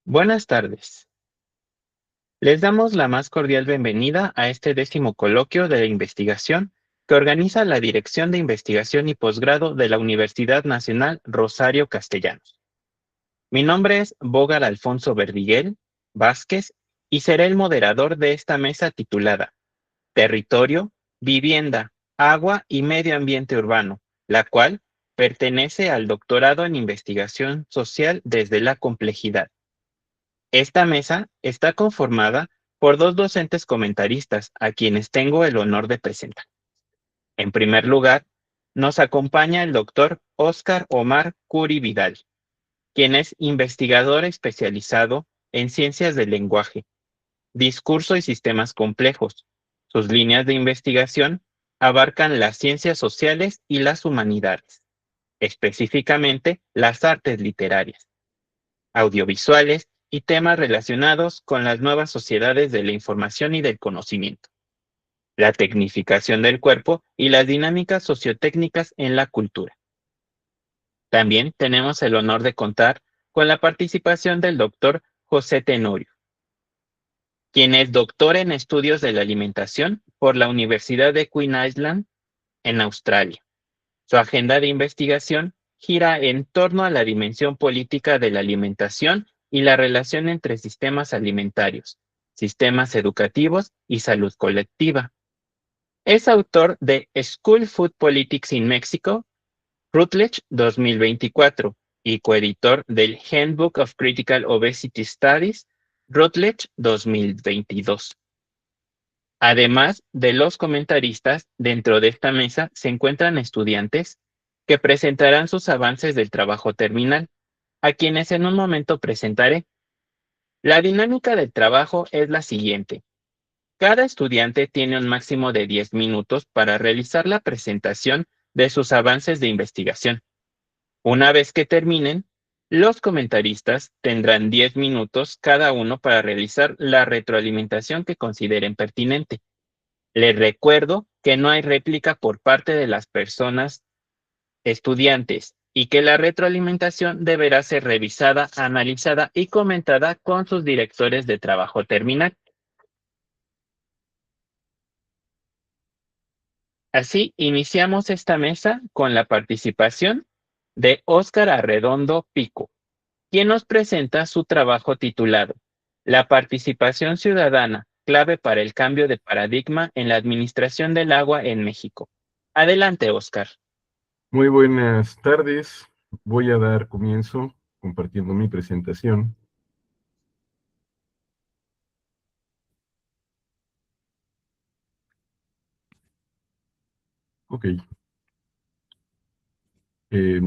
Buenas tardes. Les damos la más cordial bienvenida a este 10º coloquio de investigación que organiza la Dirección de Investigación y Posgrado de la Universidad Nacional Rosario Castellanos. Mi nombre es Bógar Alfonso Verdiguel Vázquez y seré el moderador de esta mesa titulada Territorio, Vivienda, Agua y Medio Ambiente Urbano, la cual pertenece al doctorado en Investigación Social desde la Complejidad. Esta mesa está conformada por dos docentes comentaristas a quienes tengo el honor de presentar. En primer lugar, nos acompaña el doctor Óscar Omar Curi Vidal, quien es investigador especializado en ciencias del lenguaje, discurso y sistemas complejos. Sus líneas de investigación abarcan las ciencias sociales y las humanidades, específicamente las artes literarias, audiovisuales y temas relacionados con las nuevas sociedades de la información y del conocimiento, la tecnificación del cuerpo y las dinámicas sociotécnicas en la cultura. También tenemos el honor de contar con la participación del doctor José Tenorio, quien es doctor en estudios de la alimentación por la Universidad de Queen Island en Australia. Su agenda de investigación gira en torno a la dimensión política de la alimentación y la relación entre sistemas alimentarios, sistemas educativos y salud colectiva. Es autor de School Food Politics in Mexico, Routledge 2024, y coeditor del Handbook of Critical Obesity Studies, Routledge 2022. Además de los comentaristas, dentro de esta mesa se encuentran estudiantes que presentarán sus avances del trabajo terminal, a quienes en un momento presentaré. La dinámica del trabajo es la siguiente. Cada estudiante tiene un máximo de 10 minutos para realizar la presentación de sus avances de investigación. Una vez que terminen, los comentaristas tendrán 10 minutos cada uno para realizar la retroalimentación que consideren pertinente. Les recuerdo que no hay réplica por parte de las personas estudiantes y que la retroalimentación deberá ser revisada, analizada y comentada con sus directores de trabajo terminal. Así, iniciamos esta mesa con la participación de Óscar Arredondo Pico, quien nos presenta su trabajo titulado La participación ciudadana, clave para el cambio de paradigma en la administración del agua en México. Adelante, Óscar. Muy buenas tardes. Voy a dar comienzo compartiendo mi presentación. Ok. Eh,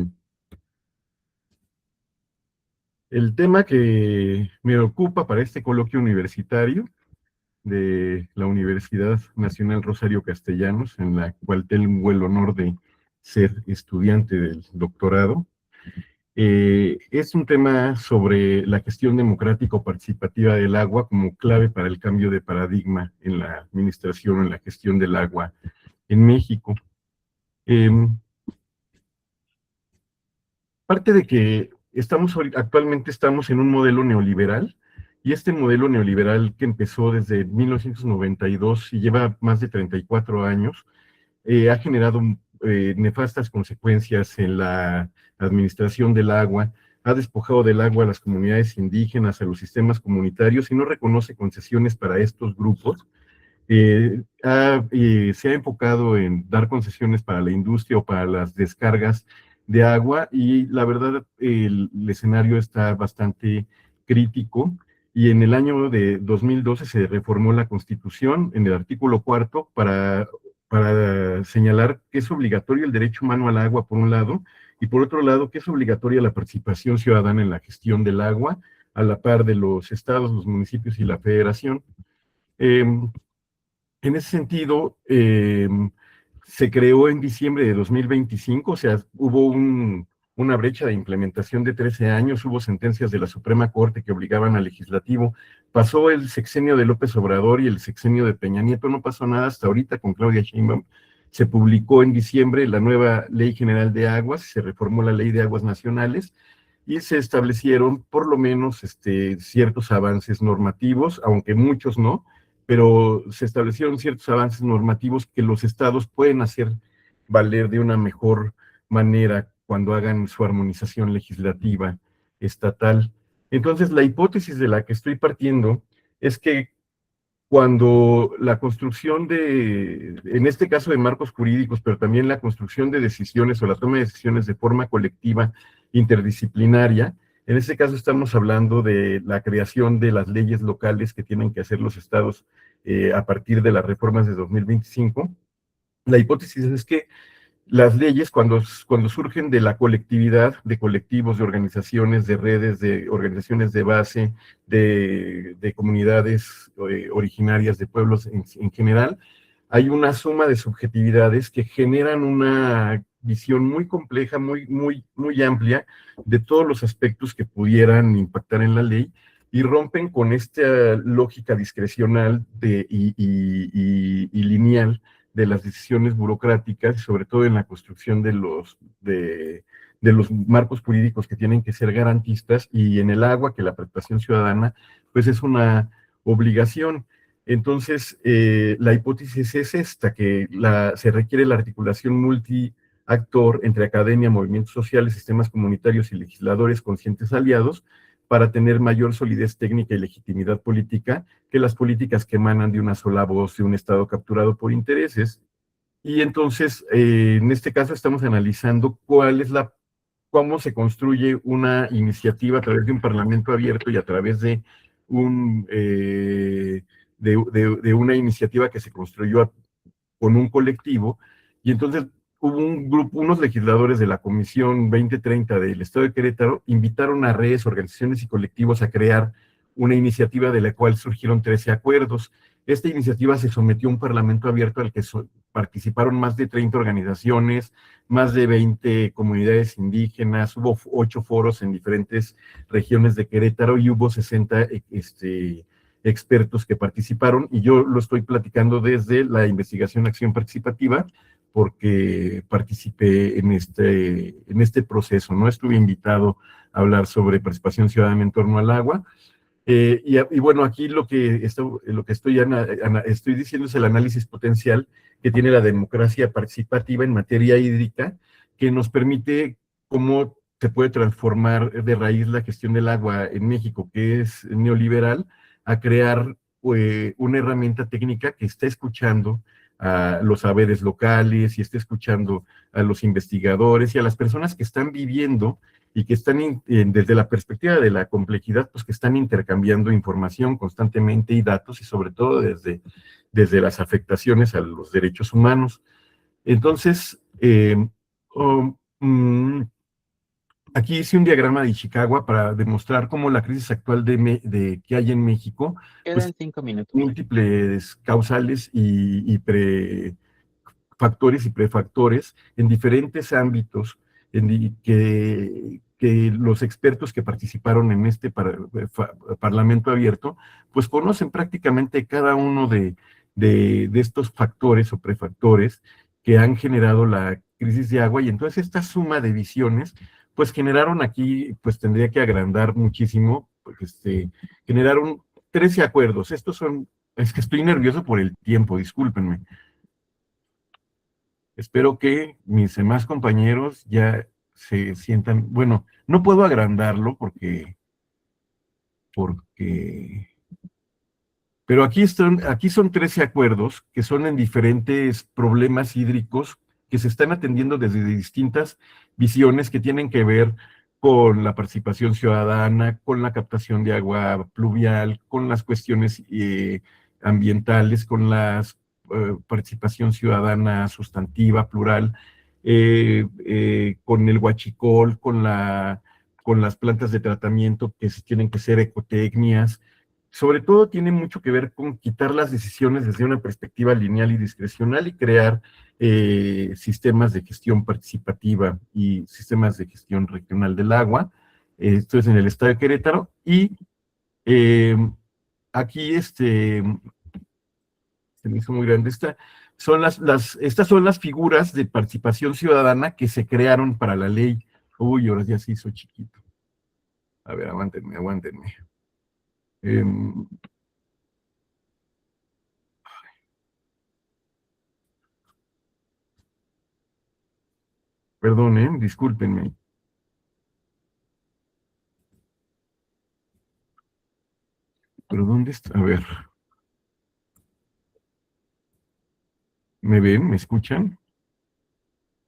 el tema que me ocupa para este coloquio universitario de la Universidad Nacional Rosario Castellanos, en la cual tengo el honor de ser estudiante del doctorado, es un tema sobre la gestión democrático-participativa del agua como clave para el cambio de paradigma en la administración, en la gestión del agua en México. Parte de que actualmente estamos en un modelo neoliberal, y este modelo neoliberal que empezó desde 1992 y lleva más de 34 años, ha generado nefastas consecuencias en la administración del agua, ha despojado del agua a las comunidades indígenas, a los sistemas comunitarios, y no reconoce concesiones para estos grupos. Se ha enfocado en dar concesiones para la industria o para las descargas de agua, y la verdad el escenario está bastante crítico. Y en el año de 2012 se reformó la Constitución en el artículo 4 para señalar que es obligatorio el derecho humano al agua por un lado, y por otro lado que es obligatoria la participación ciudadana en la gestión del agua, a la par de los estados, los municipios y la federación. En ese sentido, se creó en diciembre de 2025, o sea, hubo una brecha de implementación de 13 años, hubo sentencias de la Suprema Corte que obligaban al legislativo. Pasó el sexenio de López Obrador y el sexenio de Peña Nieto, no pasó nada hasta ahorita con Claudia Sheinbaum. Se publicó en diciembre la nueva Ley General de Aguas, se reformó la Ley de Aguas Nacionales, y se establecieron por lo menos ciertos avances normativos, aunque muchos no, pero se establecieron ciertos avances normativos que los estados pueden hacer valer de una mejor manera cuando hagan su armonización legislativa estatal. Entonces, la hipótesis de la que estoy partiendo es que cuando la construcción en este caso de marcos jurídicos, pero también la construcción de decisiones o la toma de decisiones de forma colectiva, interdisciplinaria, en este caso estamos hablando de la creación de las leyes locales que tienen que hacer los estados a partir de las reformas de 2025. La hipótesis es que las leyes, cuando surgen de la colectividad, de colectivos, de organizaciones, de redes, de organizaciones de base, de comunidades originarias, de pueblos en general, hay una suma de subjetividades que generan una visión muy compleja, muy amplia de todos los aspectos que pudieran impactar en la ley y rompen con esta lógica discrecional y lineal de las decisiones burocráticas, sobre todo en la construcción de los marcos jurídicos que tienen que ser garantistas, y en el agua, que la participación ciudadana, pues es una obligación. Entonces, la hipótesis es esta, que se requiere la articulación multiactor entre academia, movimientos sociales, sistemas comunitarios y legisladores conscientes aliados para tener mayor solidez técnica y legitimidad política que las políticas que emanan de una sola voz de un Estado capturado por intereses. Y entonces, en este caso estamos analizando cómo se construye una iniciativa a través de un parlamento abierto y a través de de una iniciativa que se construyó con un colectivo, y entonces hubo un grupo, unos legisladores de la Comisión 2030 del Estado de Querétaro invitaron a redes, organizaciones y colectivos a crear una iniciativa de la cual surgieron 13 acuerdos. Esta iniciativa se sometió a un parlamento abierto al que participaron más de 30 organizaciones, más de 20 comunidades indígenas, hubo 8 foros en diferentes regiones de Querétaro y hubo 60 expertos que participaron, y yo lo estoy platicando desde la investigación Acción Participativa, porque participé en este proceso, ¿no? Estuve invitado a hablar sobre participación ciudadana en torno al agua, y bueno, aquí lo que estoy diciendo es el análisis potencial que tiene la democracia participativa en materia hídrica, que nos permite cómo se puede transformar de raíz la gestión del agua en México, que es neoliberal, a crear una herramienta técnica que está escuchando a los saberes locales y está escuchando a los investigadores y a las personas que están viviendo y que están desde la perspectiva de la complejidad, pues que están intercambiando información constantemente y datos, y sobre todo desde las afectaciones a los derechos humanos. Entonces, aquí hice un diagrama de Ishikawa para demostrar cómo la crisis actual que hay en México, pues Quedan 5 minutos. múltiples causales factores y prefactores en diferentes ámbitos que los expertos que participaron en este Parlamento abierto, pues conocen prácticamente cada uno de estos factores o prefactores que han generado la crisis de agua, y entonces esta suma de visiones, pues generaron aquí, pues tendría que agrandar muchísimo, pues generaron 13 acuerdos. Es que estoy nervioso por el tiempo, discúlpenme. Espero que mis demás compañeros ya se sientan, bueno, no puedo agrandarlo pero aquí son 13 acuerdos que son en diferentes problemas hídricos que se están atendiendo desde distintas visiones que tienen que ver con la participación ciudadana, con la captación de agua pluvial, con las cuestiones ambientales, con la participación ciudadana sustantiva, plural, con el huachicol, con las plantas de tratamiento que tienen que ser ecotecnias. Sobre todo tiene mucho que ver con quitar las decisiones desde una perspectiva lineal y discrecional y crear sistemas de gestión participativa y sistemas de gestión regional del agua. Esto es en el estado de Querétaro, y aquí se me hizo muy grande. Estas son las figuras de participación ciudadana que se crearon para la ley. Uy, ahora ya se hizo chiquito. A ver, aguántenme, aguántenme. Em, Perdonen, discúlpenme. ¿Pero dónde está? A ver, ¿me ven? ¿Me escuchan?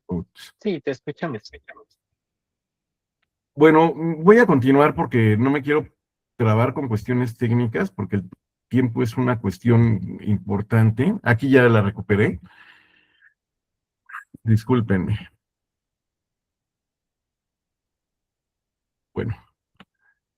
Ups. Sí, te escuchamos. Bueno, voy a continuar porque no me quiero trabar con cuestiones técnicas, porque el tiempo es una cuestión importante. Aquí ya la recuperé. Discúlpenme. Bueno,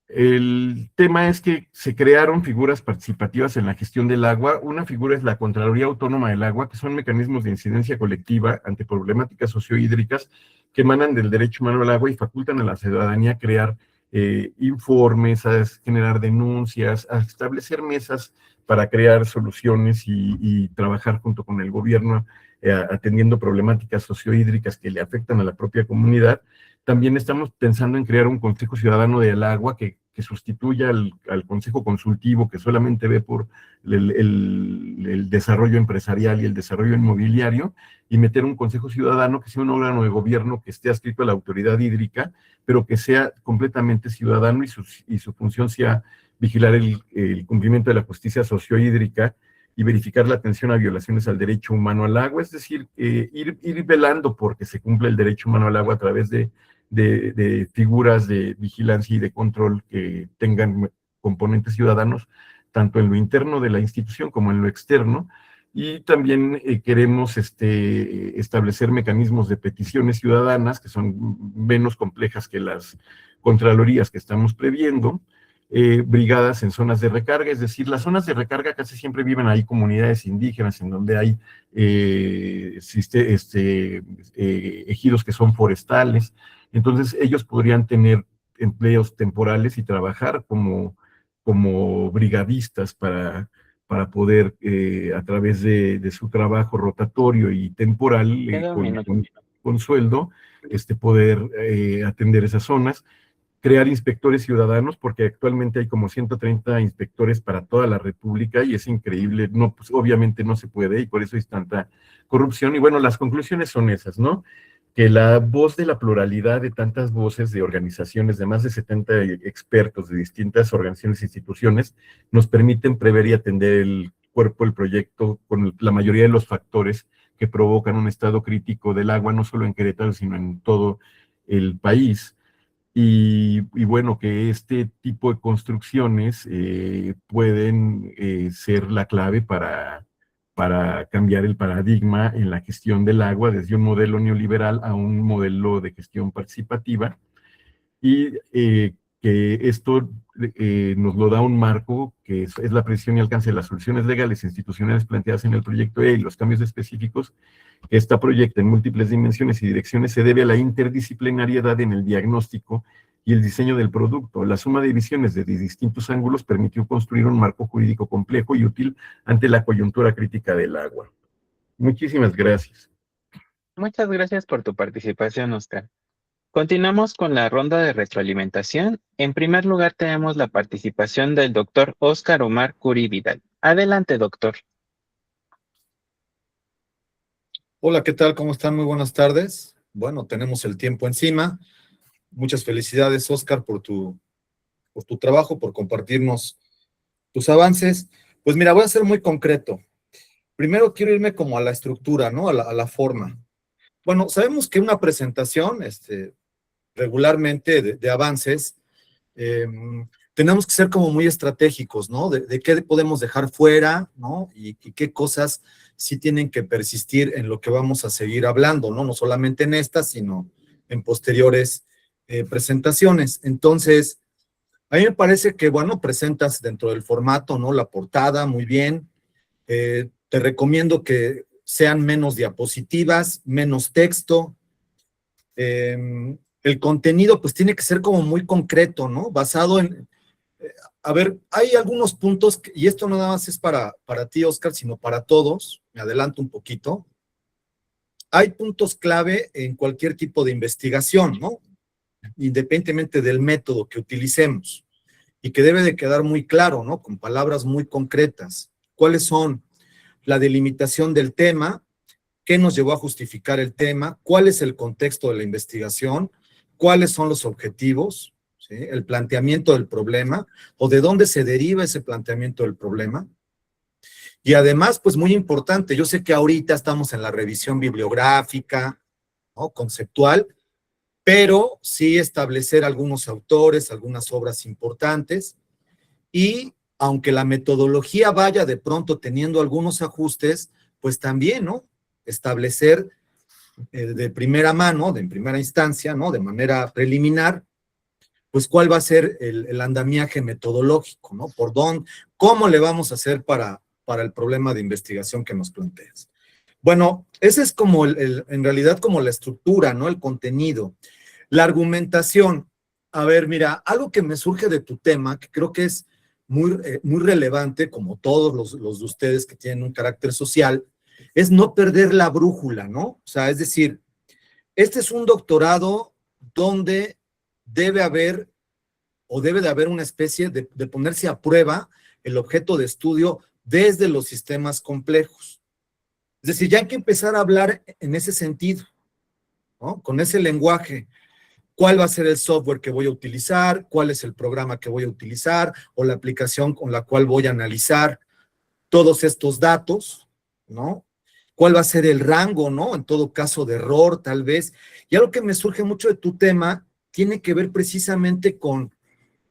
el tema es que se crearon figuras participativas en la gestión del agua. Una figura es la Contraloría Autónoma del Agua, que son mecanismos de incidencia colectiva ante problemáticas sociohídricas que emanan del derecho humano al agua y facultan a la ciudadanía a crear informes, a generar denuncias, a establecer mesas para crear soluciones y trabajar junto con el gobierno atendiendo problemáticas sociohídricas que le afectan a la propia comunidad. También estamos pensando en crear un Consejo Ciudadano del Agua que sustituya al Consejo Consultivo, que solamente ve por el desarrollo empresarial y el desarrollo inmobiliario, y meter un Consejo Ciudadano que sea un órgano de gobierno que esté adscrito a la autoridad hídrica, pero que sea completamente ciudadano y su función sea vigilar el cumplimiento de la justicia sociohídrica y verificar la atención a violaciones al derecho humano al agua, es decir, ir velando porque se cumpla el derecho humano al agua a través de figuras de vigilancia y de control que tengan componentes ciudadanos, tanto en lo interno de la institución como en lo externo. Y también queremos establecer mecanismos de peticiones ciudadanas que son menos complejas que las contralorías que estamos previendo, brigadas en zonas de recarga, es decir, las zonas de recarga casi siempre viven ahí comunidades indígenas en donde hay ejidos que son forestales, entonces ellos podrían tener empleos temporales y trabajar como brigadistas para poder, a través de su trabajo rotatorio y temporal, Queda un minuto. con sueldo, poder atender esas zonas, crear inspectores ciudadanos, porque actualmente hay como 130 inspectores para toda la República y es increíble, no, pues obviamente no se puede y por eso hay tanta corrupción. Y bueno, las conclusiones son esas, ¿no? Que la voz de la pluralidad de tantas voces de organizaciones, de más de 70 expertos de distintas organizaciones e instituciones, nos permiten prever y atender el cuerpo del proyecto con la mayoría de los factores que provocan un estado crítico del agua, no solo en Querétaro, sino en todo el país. Y bueno, que este tipo de construcciones pueden ser la clave para cambiar el paradigma en la gestión del agua desde un modelo neoliberal a un modelo de gestión participativa y que esto nos lo da un marco que es la precisión y alcance de las soluciones legales e institucionales planteadas en el proyecto y los cambios específicos que esta proyecta en múltiples dimensiones y direcciones se debe a la interdisciplinariedad en el diagnóstico y el diseño del producto. La suma de visiones de distintos ángulos permitió construir un marco jurídico complejo y útil ante la coyuntura crítica del agua. Muchísimas gracias. Muchas gracias por tu participación, Oscar. Continuamos con la ronda de retroalimentación. En primer lugar, tenemos la participación del doctor Oscar Omar Curi Vidal. Adelante, doctor. Hola, ¿qué tal? ¿Cómo están? Muy buenas tardes. Bueno, tenemos el tiempo encima. Muchas felicidades, Oscar, por tu trabajo, por compartirnos tus avances. Pues mira, voy a ser muy concreto. Primero quiero irme como a la estructura, ¿no? A la forma. Bueno, sabemos que una presentación, regularmente de avances, eh, tenemos que ser como muy estratégicos, ¿no? De qué podemos dejar fuera, ¿no? Y qué cosas sí tienen que persistir en lo que vamos a seguir hablando, ¿no? No solamente en esta, sino en posteriores presentaciones. Entonces, a mí me parece que, bueno, presentas dentro del formato, ¿no? La portada, muy bien. Te recomiendo que sean menos diapositivas, menos texto. El contenido, pues, tiene que ser como muy concreto, ¿no? Basado en, a ver, hay algunos puntos, y esto no nada más es para ti, Oscar, sino para todos. Me adelanto un poquito. Hay puntos clave en cualquier tipo de investigación, ¿no? independientemente del método que utilicemos, y que debe de quedar muy claro, ¿no? Con palabras muy concretas. ¿Cuáles son? La delimitación del tema, qué nos llevó a justificar el tema, cuál es el contexto de la investigación, cuáles son los objetivos, ¿sí? El planteamiento del problema, o de dónde se deriva ese planteamiento del problema. Y además, pues muy importante, yo sé que ahorita estamos en la revisión bibliográfica, ¿no? Conceptual, pero sí establecer algunos autores, algunas obras importantes, y aunque la metodología vaya de pronto teniendo algunos ajustes, pues también, ¿no? Establecer de primera mano, de primera instancia, ¿no? De manera preliminar, pues cuál va a ser el andamiaje metodológico, ¿no? Por dónde, cómo le vamos a hacer para el problema de investigación que nos planteas. Bueno, ese es como en realidad como la estructura, ¿no? El contenido. La argumentación. A ver, mira, algo que me surge de tu tema, que creo que es muy relevante, como todos los de ustedes que tienen un carácter social, es no perder la brújula, ¿no? O sea, es decir, este es un doctorado donde debe haber o debe de haber una especie de ponerse a prueba el objeto de estudio desde los sistemas complejos. Es decir, ya hay que empezar a hablar en ese sentido, ¿no? Con ese lenguaje. ¿Cuál va a ser el software que voy a utilizar? ¿Cuál es el programa que voy a utilizar? O la aplicación con la cual voy a analizar todos estos datos, ¿no? ¿Cuál va a ser el rango, ¿no? En todo caso de error, tal vez. Y algo que me surge mucho de tu tema tiene que ver precisamente con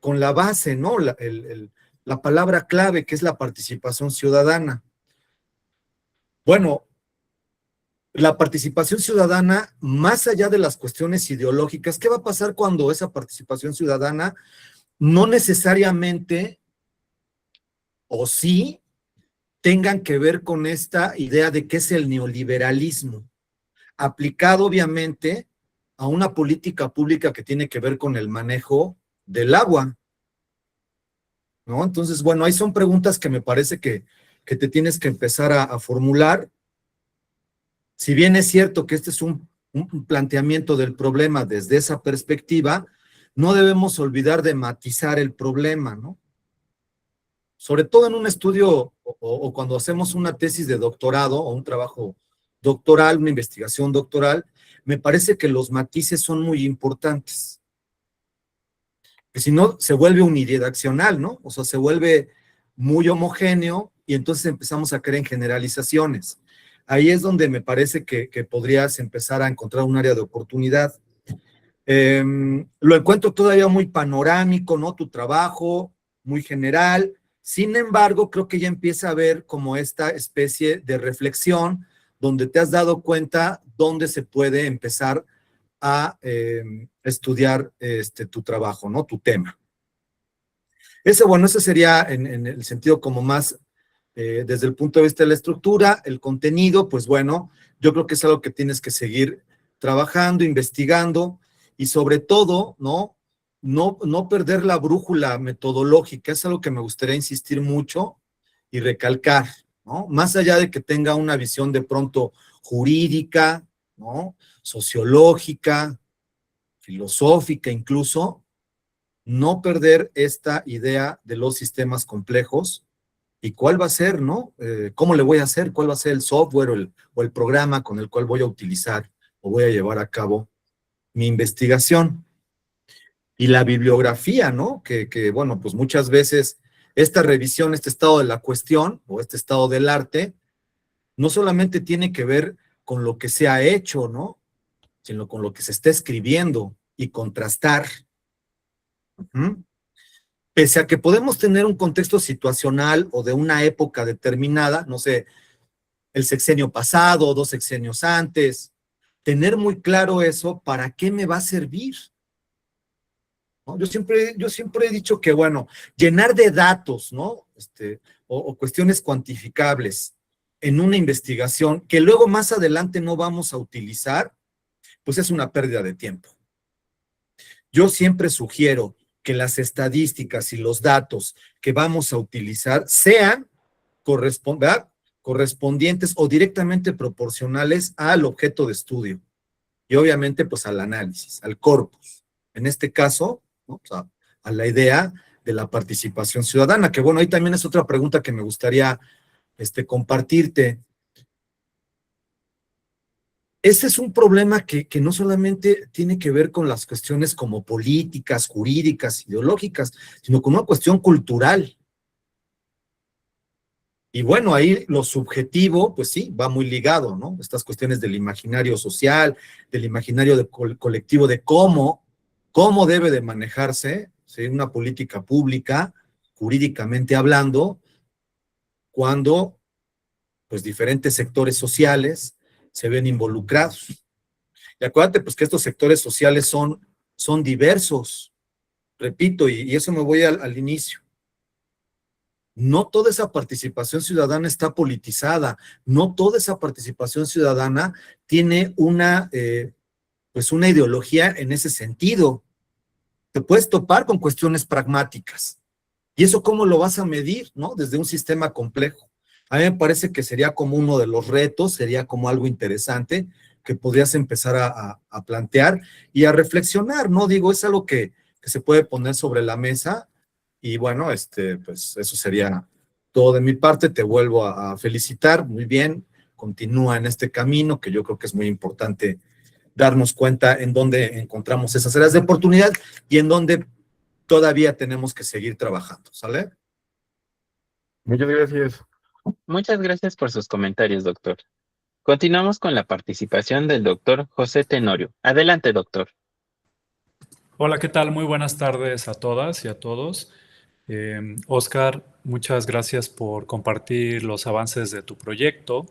la base, ¿no? La palabra clave, que es la participación ciudadana. Bueno, la participación ciudadana, más allá de las cuestiones ideológicas, ¿qué va a pasar cuando esa participación ciudadana no necesariamente, o sí, tengan que ver con esta idea de qué es el neoliberalismo, aplicado obviamente a una política pública que tiene que ver con el manejo del agua, ¿no? Entonces, bueno, ahí son preguntas que me parece que te tienes que empezar a formular. Si bien es cierto que este es un planteamiento del problema desde esa perspectiva, no debemos olvidar de matizar el problema, ¿no? Sobre todo en un estudio o cuando hacemos una tesis de doctorado o un trabajo doctoral, una investigación doctoral, me parece que los matices son muy importantes. Que si no, se vuelve unidireccional, ¿no? O sea, se vuelve muy homogéneo y entonces empezamos a caer en generalizaciones. Ahí es donde me parece que podrías empezar a encontrar un área de oportunidad. Lo encuentro todavía muy panorámico, ¿no? Tu trabajo, muy general. Sin embargo, creo que ya empieza a haber como esta especie de reflexión donde te has dado cuenta dónde se puede empezar a estudiar tu trabajo, ¿no? Tu tema. Ese sería en el sentido como más desde el punto de vista de la estructura. El contenido, pues bueno, yo creo que es algo que tienes que seguir trabajando, investigando y sobre todo, ¿no? No perder la brújula metodológica, es algo que me gustaría insistir mucho y recalcar, ¿no? Más allá de que tenga una visión de pronto jurídica, ¿no? Sociológica, filosófica incluso, no perder esta idea de los sistemas complejos y cuál va a ser, ¿no? ¿Cómo le voy a hacer? ¿Cuál va a ser el software o el programa con el cual voy a utilizar o voy a llevar a cabo mi investigación? Y la bibliografía, ¿no? Que bueno, pues muchas veces esta revisión, este estado de la cuestión o este estado del arte, no solamente tiene que ver con lo que se ha hecho, ¿no? Sino con lo que se está escribiendo y contrastar. Pese a que podemos tener un contexto situacional o de una época determinada, no sé, el sexenio pasado, 2 sexenios antes, tener muy claro eso, ¿para qué me va a servir? ¿No? Yo siempre he dicho que, bueno, llenar de datos, ¿no? O cuestiones cuantificables en una investigación que luego más adelante no vamos a utilizar, pues es una pérdida de tiempo. Yo siempre sugiero que las estadísticas y los datos que vamos a utilizar sean correspondientes o directamente proporcionales al objeto de estudio y obviamente pues al análisis, al corpus. en este caso, ¿no? O sea, a la idea de la participación ciudadana, que bueno, ahí también es otra pregunta que me gustaría compartirte. Este es un problema que no solamente tiene que ver con las cuestiones como políticas, jurídicas, ideológicas, sino con una cuestión cultural. Y bueno, ahí lo subjetivo, pues sí, va muy ligado, ¿no? Estas cuestiones del imaginario social, del imaginario colectivo, de cómo debe de manejarse, ¿sí?, una política pública, jurídicamente hablando, cuando pues diferentes sectores sociales se ven involucrados. Y acuérdate pues que estos sectores sociales son diversos, repito, y eso me voy al inicio. No toda esa participación ciudadana está politizada, no toda esa participación ciudadana tiene pues una ideología en ese sentido. Te puedes topar con cuestiones pragmáticas. ¿Y eso cómo lo vas a medir, no? Desde un sistema complejo. A mí me parece que sería como uno de los retos, sería como algo interesante que podrías empezar a plantear y a reflexionar, ¿no? Digo, es algo que se puede poner sobre la mesa y bueno, pues eso sería todo de mi parte. Te vuelvo a felicitar, muy bien, continúa en este camino que yo creo que es muy importante darnos cuenta en dónde encontramos esas áreas de oportunidad y en dónde todavía tenemos que seguir trabajando, ¿sale? Muchas gracias. Muchas gracias por sus comentarios, doctor. Continuamos con la participación del doctor José Tenorio. Adelante, doctor. Hola, ¿qué tal? Muy buenas tardes a todas y a todos. Oscar, muchas gracias por compartir los avances de tu proyecto.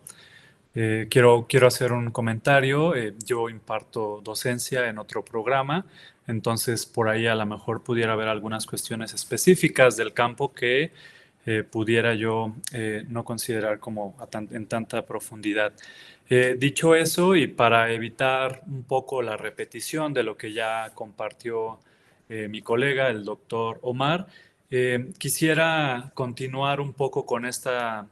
Quiero hacer un comentario. Yo imparto docencia en otro programa, entonces por ahí a lo mejor pudiera haber algunas cuestiones específicas del campo que pudiera yo no considerar como en tanta profundidad. Dicho eso, y para evitar un poco la repetición de lo que ya compartió mi colega, el doctor Omar, quisiera continuar un poco con esta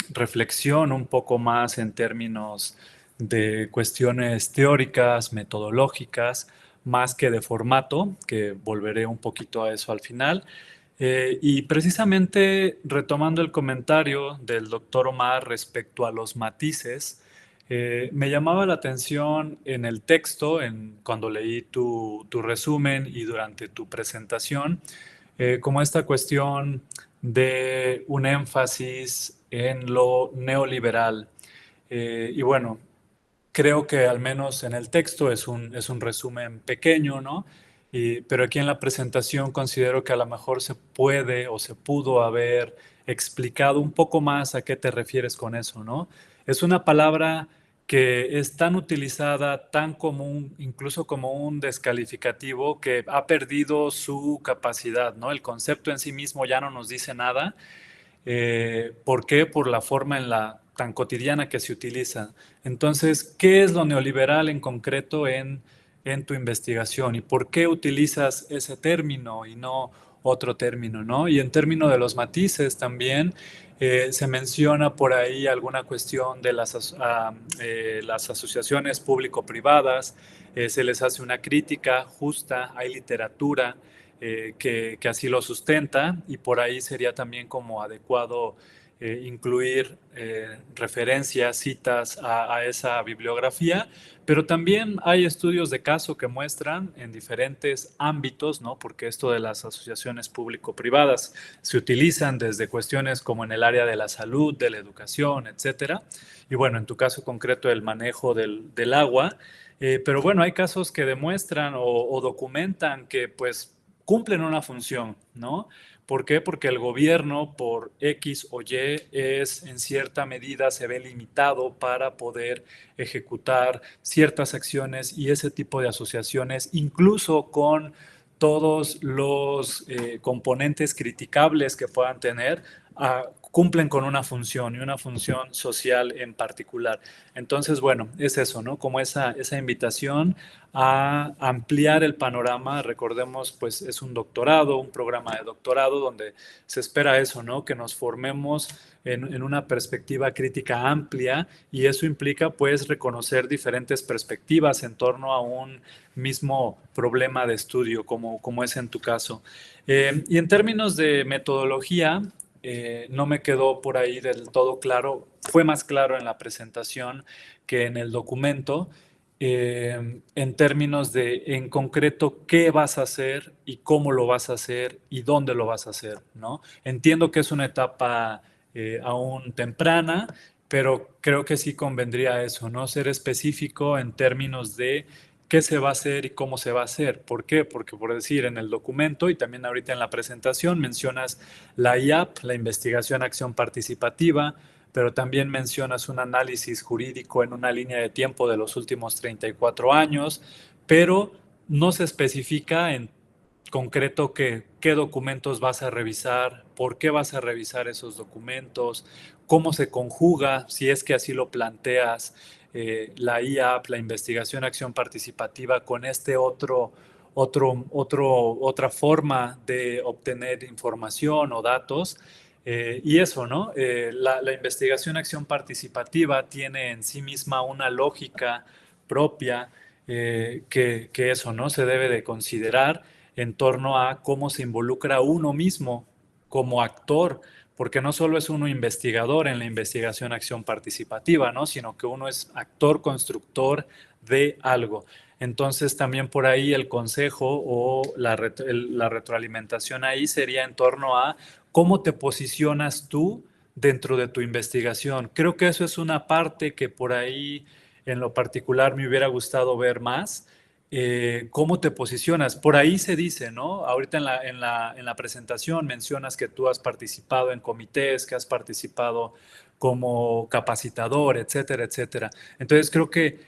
reflexión un poco más en términos de cuestiones teóricas, metodológicas, más que de formato, que volveré un poquito a eso al final. Y precisamente retomando el comentario del doctor Omar respecto a los matices, me llamaba la atención en el texto, cuando leí tu resumen y durante tu presentación, como esta cuestión de un énfasis en lo neoliberal. Y bueno, creo que al menos en el texto es un resumen pequeño, ¿no? Pero aquí en la presentación considero que a lo mejor se puede o se pudo haber explicado un poco más a qué te refieres con eso, ¿no? Es una palabra que es tan utilizada, tan común, incluso como un descalificativo, que ha perdido su capacidad, ¿no? El concepto en sí mismo ya no nos dice nada. ¿Por qué? Por la forma tan cotidiana que se utiliza. Entonces, ¿qué es lo neoliberal en concreto en tu investigación? ¿Y por qué utilizas ese término y no otro término, ¿no? Y en términos de los matices también se menciona por ahí alguna cuestión de las asociaciones público-privadas, se les hace una crítica justa, hay literatura que así lo sustenta y por ahí sería también como adecuado incluir referencias, citas a esa bibliografía, pero también hay estudios de caso que muestran en diferentes ámbitos, ¿no? Porque esto de las asociaciones público-privadas se utilizan desde cuestiones como en el área de la salud, de la educación, etcétera. Y bueno, en tu caso concreto, el manejo del agua. Pero bueno, hay casos que demuestran o documentan que pues cumplen una función, ¿no? ¿Por qué? Porque el gobierno, por X o Y, en cierta medida se ve limitado para poder ejecutar ciertas acciones y ese tipo de asociaciones, incluso con todos los componentes criticables que puedan tener, cumplen con una función y una función social en particular. Entonces, bueno, es eso, ¿no? Como esa invitación a ampliar el panorama. Recordemos, pues es un doctorado, un programa de doctorado donde se espera eso, ¿no? Que nos formemos en una perspectiva crítica amplia, y eso implica pues reconocer diferentes perspectivas en torno a un mismo problema de estudio, como es en tu caso. Y en términos de metodología, no me quedó por ahí del todo claro, fue más claro en la presentación que en el documento, en términos de, en concreto, qué vas a hacer y cómo lo vas a hacer y dónde lo vas a hacer, ¿no? Entiendo que es una etapa aún temprana, pero creo que sí convendría eso, ¿no? Ser específico en términos de qué se va a hacer y cómo se va a hacer. ¿Por qué? Porque, por decir, en el documento y también ahorita en la presentación mencionas la IAP, la investigación acción participativa, pero también mencionas un análisis jurídico en una línea de tiempo de los últimos 34 años, pero no se especifica en concreto qué documentos vas a revisar, por qué vas a revisar esos documentos, cómo se conjuga, si es que así lo planteas, la IAP, la investigación acción participativa, con otra forma de obtener información o datos. Y eso, ¿no? La investigación acción participativa tiene en sí misma una lógica propia, que eso, ¿no? Se debe de considerar en torno a cómo se involucra uno mismo como actor, porque no solo es uno investigador en la investigación acción participativa, ¿no? Sino que uno es actor constructor de algo. Entonces también por ahí el consejo o la retroalimentación ahí sería en torno a cómo te posicionas tú dentro de tu investigación. Creo que eso es una parte que por ahí en lo particular me hubiera gustado ver más. ¿Cómo te posicionas? Por ahí se dice, ¿no? Ahorita en la presentación mencionas que tú has participado en comités, que has participado como capacitador, etcétera, etcétera. Entonces creo que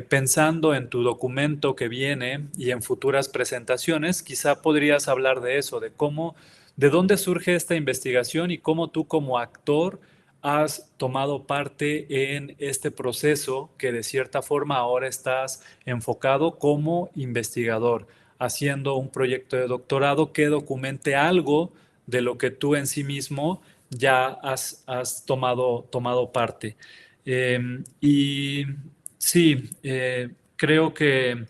pensando en tu documento que viene y en futuras presentaciones, quizá podrías hablar de eso, de cómo, de dónde surge esta investigación y cómo tú como actor has tomado parte en este proceso que de cierta forma ahora estás enfocado como investigador, haciendo un proyecto de doctorado que documente algo de lo que tú en sí mismo ya has tomado parte. Y sí, creo que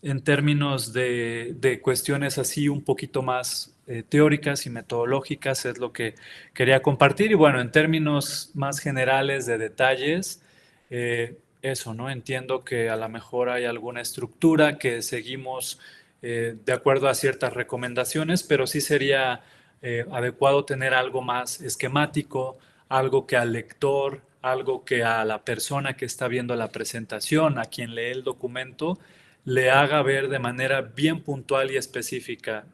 en términos de cuestiones así un poquito más teóricas y metodológicas es lo que quería compartir. Y bueno, en términos más generales de detalles, eso, ¿no? Entiendo que a lo mejor hay alguna estructura que seguimos de acuerdo a ciertas recomendaciones, pero sí sería adecuado tener algo más esquemático, algo que al lector, algo que a la persona que está viendo la presentación, a quien lee el documento, le haga ver de manera bien puntual y específica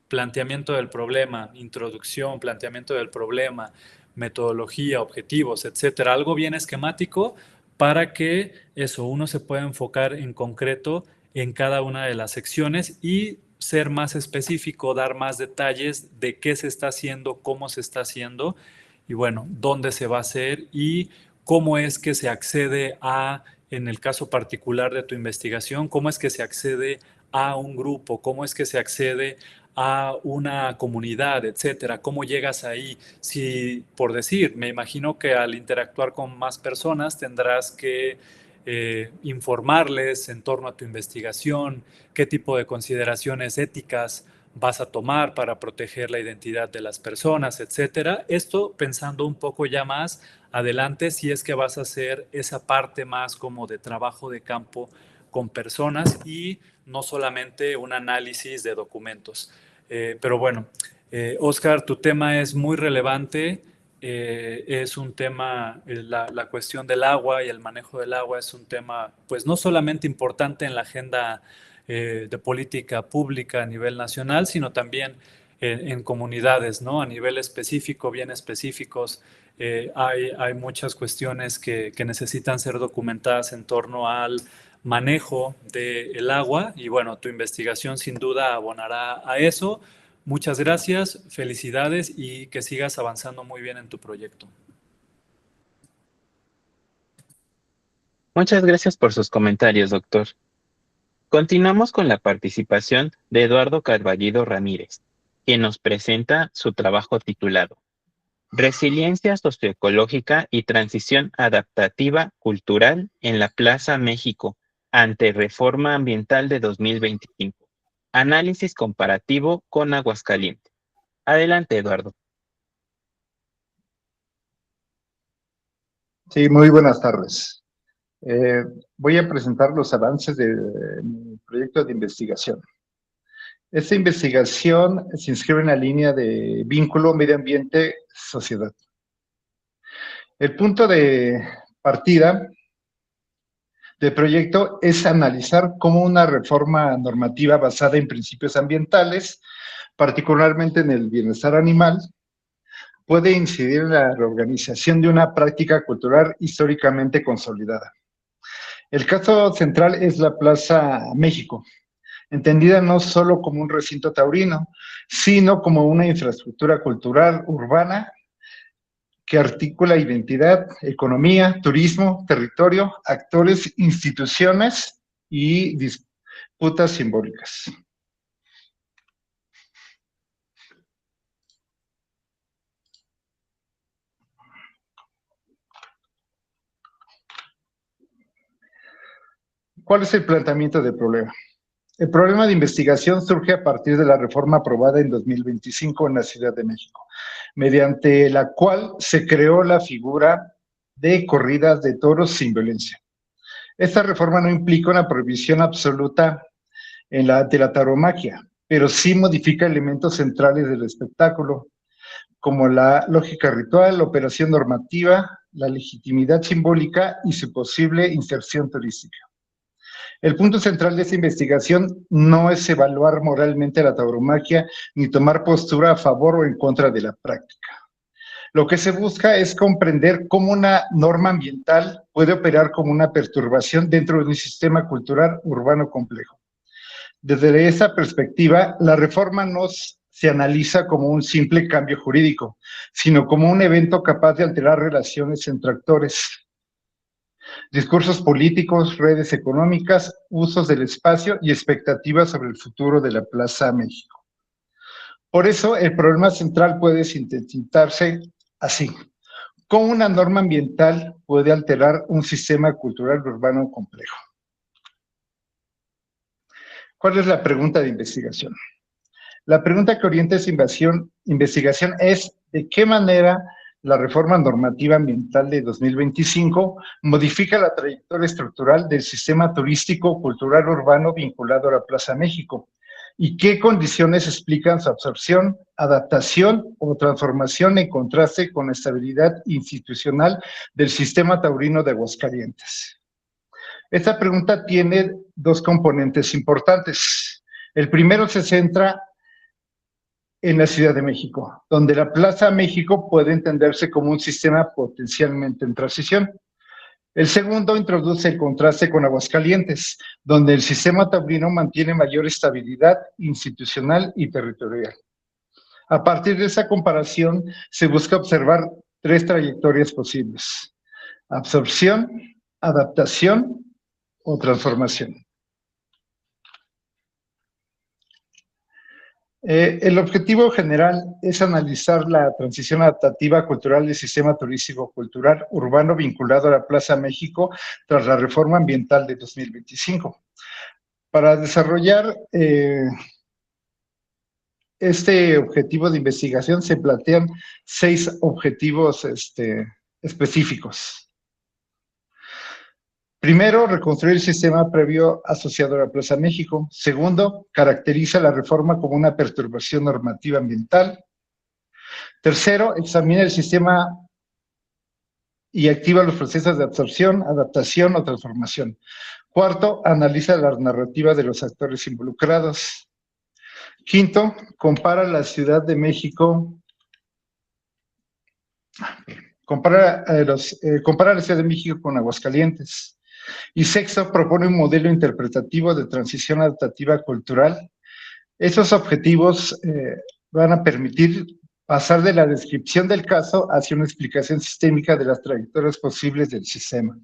planteamiento del problema, introducción, planteamiento del problema, metodología, objetivos, etcétera. Algo bien esquemático para que eso, uno se pueda enfocar en concreto en cada una de las secciones y ser más específico, dar más detalles de qué se está haciendo, cómo se está haciendo y bueno, dónde se va a hacer y cómo es que se accede a, en el caso particular de tu investigación, cómo es que se accede a un grupo, cómo es que se accede a una comunidad, etcétera. ¿Cómo llegas ahí? Si, por decir, me imagino que al interactuar con más personas tendrás que informarles en torno a tu investigación, qué tipo de consideraciones éticas vas a tomar para proteger la identidad de las personas, etcétera. Esto pensando un poco ya más adelante, si es que vas a hacer esa parte más como de trabajo de campo con personas y no solamente un análisis de documentos. Pero bueno, Oscar, tu tema es muy relevante. Es un tema, la cuestión del agua y el manejo del agua es un tema, pues no solamente importante en la agenda de política pública a nivel nacional, sino también en comunidades, ¿no? A nivel específico, bien específicos, hay muchas cuestiones que necesitan ser documentadas en torno al manejo del agua y bueno, tu investigación sin duda abonará a eso. Muchas gracias, felicidades y que sigas avanzando muy bien en tu proyecto. Muchas gracias por sus comentarios, doctor. Continuamos con la participación de Eduardo Carballido Ramírez, quien nos presenta su trabajo titulado Resiliencia socioecológica y transición adaptativa cultural en la Plaza México ante Reforma Ambiental de 2025. Análisis comparativo con Aguascalientes. Adelante, Eduardo. Sí, muy buenas tardes. Voy a presentar los avances de mi proyecto de investigación. Esta investigación se inscribe en la línea de vínculo medio ambiente-sociedad. El punto de partida del proyecto es analizar cómo una reforma normativa basada en principios ambientales, particularmente en el bienestar animal, puede incidir en la reorganización de una práctica cultural históricamente consolidada. El caso central es la Plaza México, entendida no solo como un recinto taurino, sino como una infraestructura cultural urbana que articula identidad, economía, turismo, territorio, actores, instituciones y disputas simbólicas. ¿Cuál es el planteamiento del problema? El problema de investigación surge a partir de la reforma aprobada en 2025 en la Ciudad de México, mediante la cual se creó la figura de corridas de toros sin violencia. Esta reforma no implica una prohibición absoluta de la tauromaquia, pero sí modifica elementos centrales del espectáculo, como la lógica ritual, la operación normativa, la legitimidad simbólica y su posible inserción turística. El punto central de esta investigación no es evaluar moralmente la tauromaquia ni tomar postura a favor o en contra de la práctica. Lo que se busca es comprender cómo una norma ambiental puede operar como una perturbación dentro de un sistema cultural urbano complejo. Desde esa perspectiva, la reforma no se analiza como un simple cambio jurídico, sino como un evento capaz de alterar relaciones entre actores, discursos políticos, redes económicas, usos del espacio y expectativas sobre el futuro de la Plaza México. Por eso, el problema central puede sintetizarse así: ¿cómo una norma ambiental puede alterar un sistema cultural urbano complejo? ¿Cuál es la pregunta de investigación? La pregunta que orienta esa investigación es: ¿de qué manera la reforma normativa ambiental de 2025 modifica la trayectoria estructural del sistema turístico cultural urbano vinculado a la Plaza México? ¿Y qué condiciones explican su absorción, adaptación o transformación en contraste con la estabilidad institucional del sistema taurino de Aguascalientes? Esta pregunta tiene dos componentes importantes. El primero se centra en la Ciudad de México, donde la Plaza México puede entenderse como un sistema potencialmente en transición. El segundo introduce el contraste con Aguascalientes, donde el sistema taurino mantiene mayor estabilidad institucional y territorial. A partir de esa comparación, se busca observar tres trayectorias posibles: absorción, adaptación o transformación. El objetivo general es analizar la transición adaptativa cultural del sistema turístico cultural urbano vinculado a la Plaza México tras la reforma ambiental de 2025. Para desarrollar este objetivo de investigación se plantean 6 objetivos específicos. Primero, reconstruir el sistema previo asociado a la Plaza México. Segundo, caracteriza la reforma como una perturbación normativa ambiental. Tercero, examina el sistema y activa los procesos de absorción, adaptación o transformación. Cuarto, analiza la narrativa de los actores involucrados. Quinto, compara la Ciudad de México. Compara la Ciudad de México con Aguascalientes. Y sexto, propone un modelo interpretativo de transición adaptativa cultural. Estos objetivos van a permitir pasar de la descripción del caso hacia una explicación sistémica de las trayectorias posibles del sistema.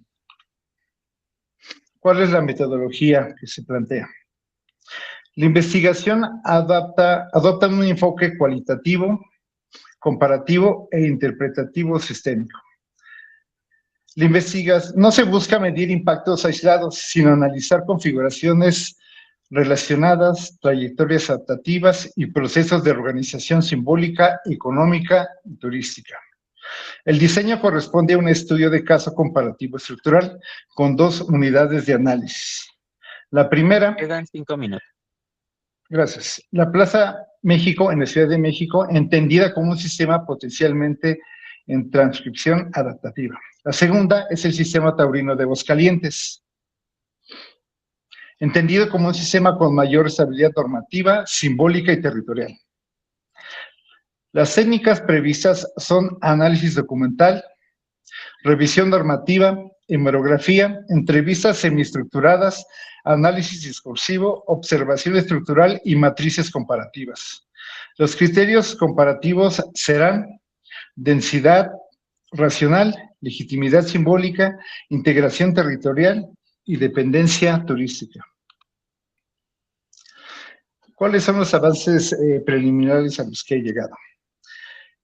¿Cuál es la metodología que se plantea? La investigación adopta un enfoque cualitativo, comparativo e interpretativo sistémico. La investigación no se busca medir impactos aislados, sino analizar configuraciones relacionadas, trayectorias adaptativas y procesos de organización simbólica, económica y turística. El diseño corresponde a un estudio de caso comparativo estructural con 2 unidades de análisis. La primera... Quedan 5 minutos. Gracias. La Plaza México en la Ciudad de México, entendida como un sistema potencialmente en transcripción adaptativa. La segunda es el sistema taurino de Aguascalientes, entendido como un sistema con mayor estabilidad normativa, simbólica y territorial. Las técnicas previstas son análisis documental, revisión normativa, hemerografía, entrevistas semiestructuradas, análisis discursivo, observación estructural y matrices comparativas. Los criterios comparativos serán densidad racional, legitimidad simbólica, integración territorial y dependencia turística. ¿Cuáles son los avances preliminares a los que he llegado?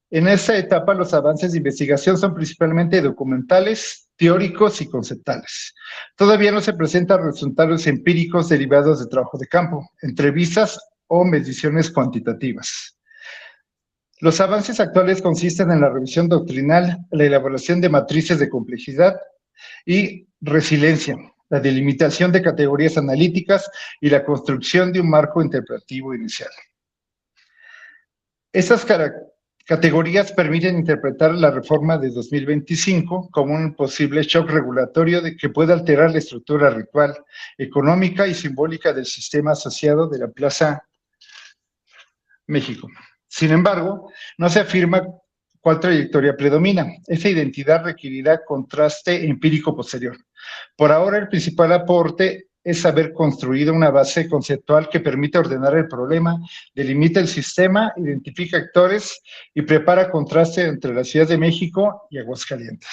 En esta etapa, los avances de investigación son principalmente documentales, teóricos y conceptuales. Todavía no se presentan resultados empíricos derivados de trabajo de campo, entrevistas o mediciones cuantitativas. Los avances actuales consisten en la revisión doctrinal, la elaboración de matrices de complejidad y resiliencia, la delimitación de categorías analíticas y la construcción de un marco interpretativo inicial. Estas categorías permiten interpretar la reforma de 2025 como un posible shock regulatorio que puede alterar la estructura ritual, económica y simbólica del sistema asociado de la Plaza México. Sin embargo, no se afirma cuál trayectoria predomina. Esa identidad requerirá contraste empírico posterior. Por ahora, el principal aporte es haber construido una base conceptual que permite ordenar el problema, delimita el sistema, identifica actores y prepara contraste entre la Ciudad de México y Aguascalientes.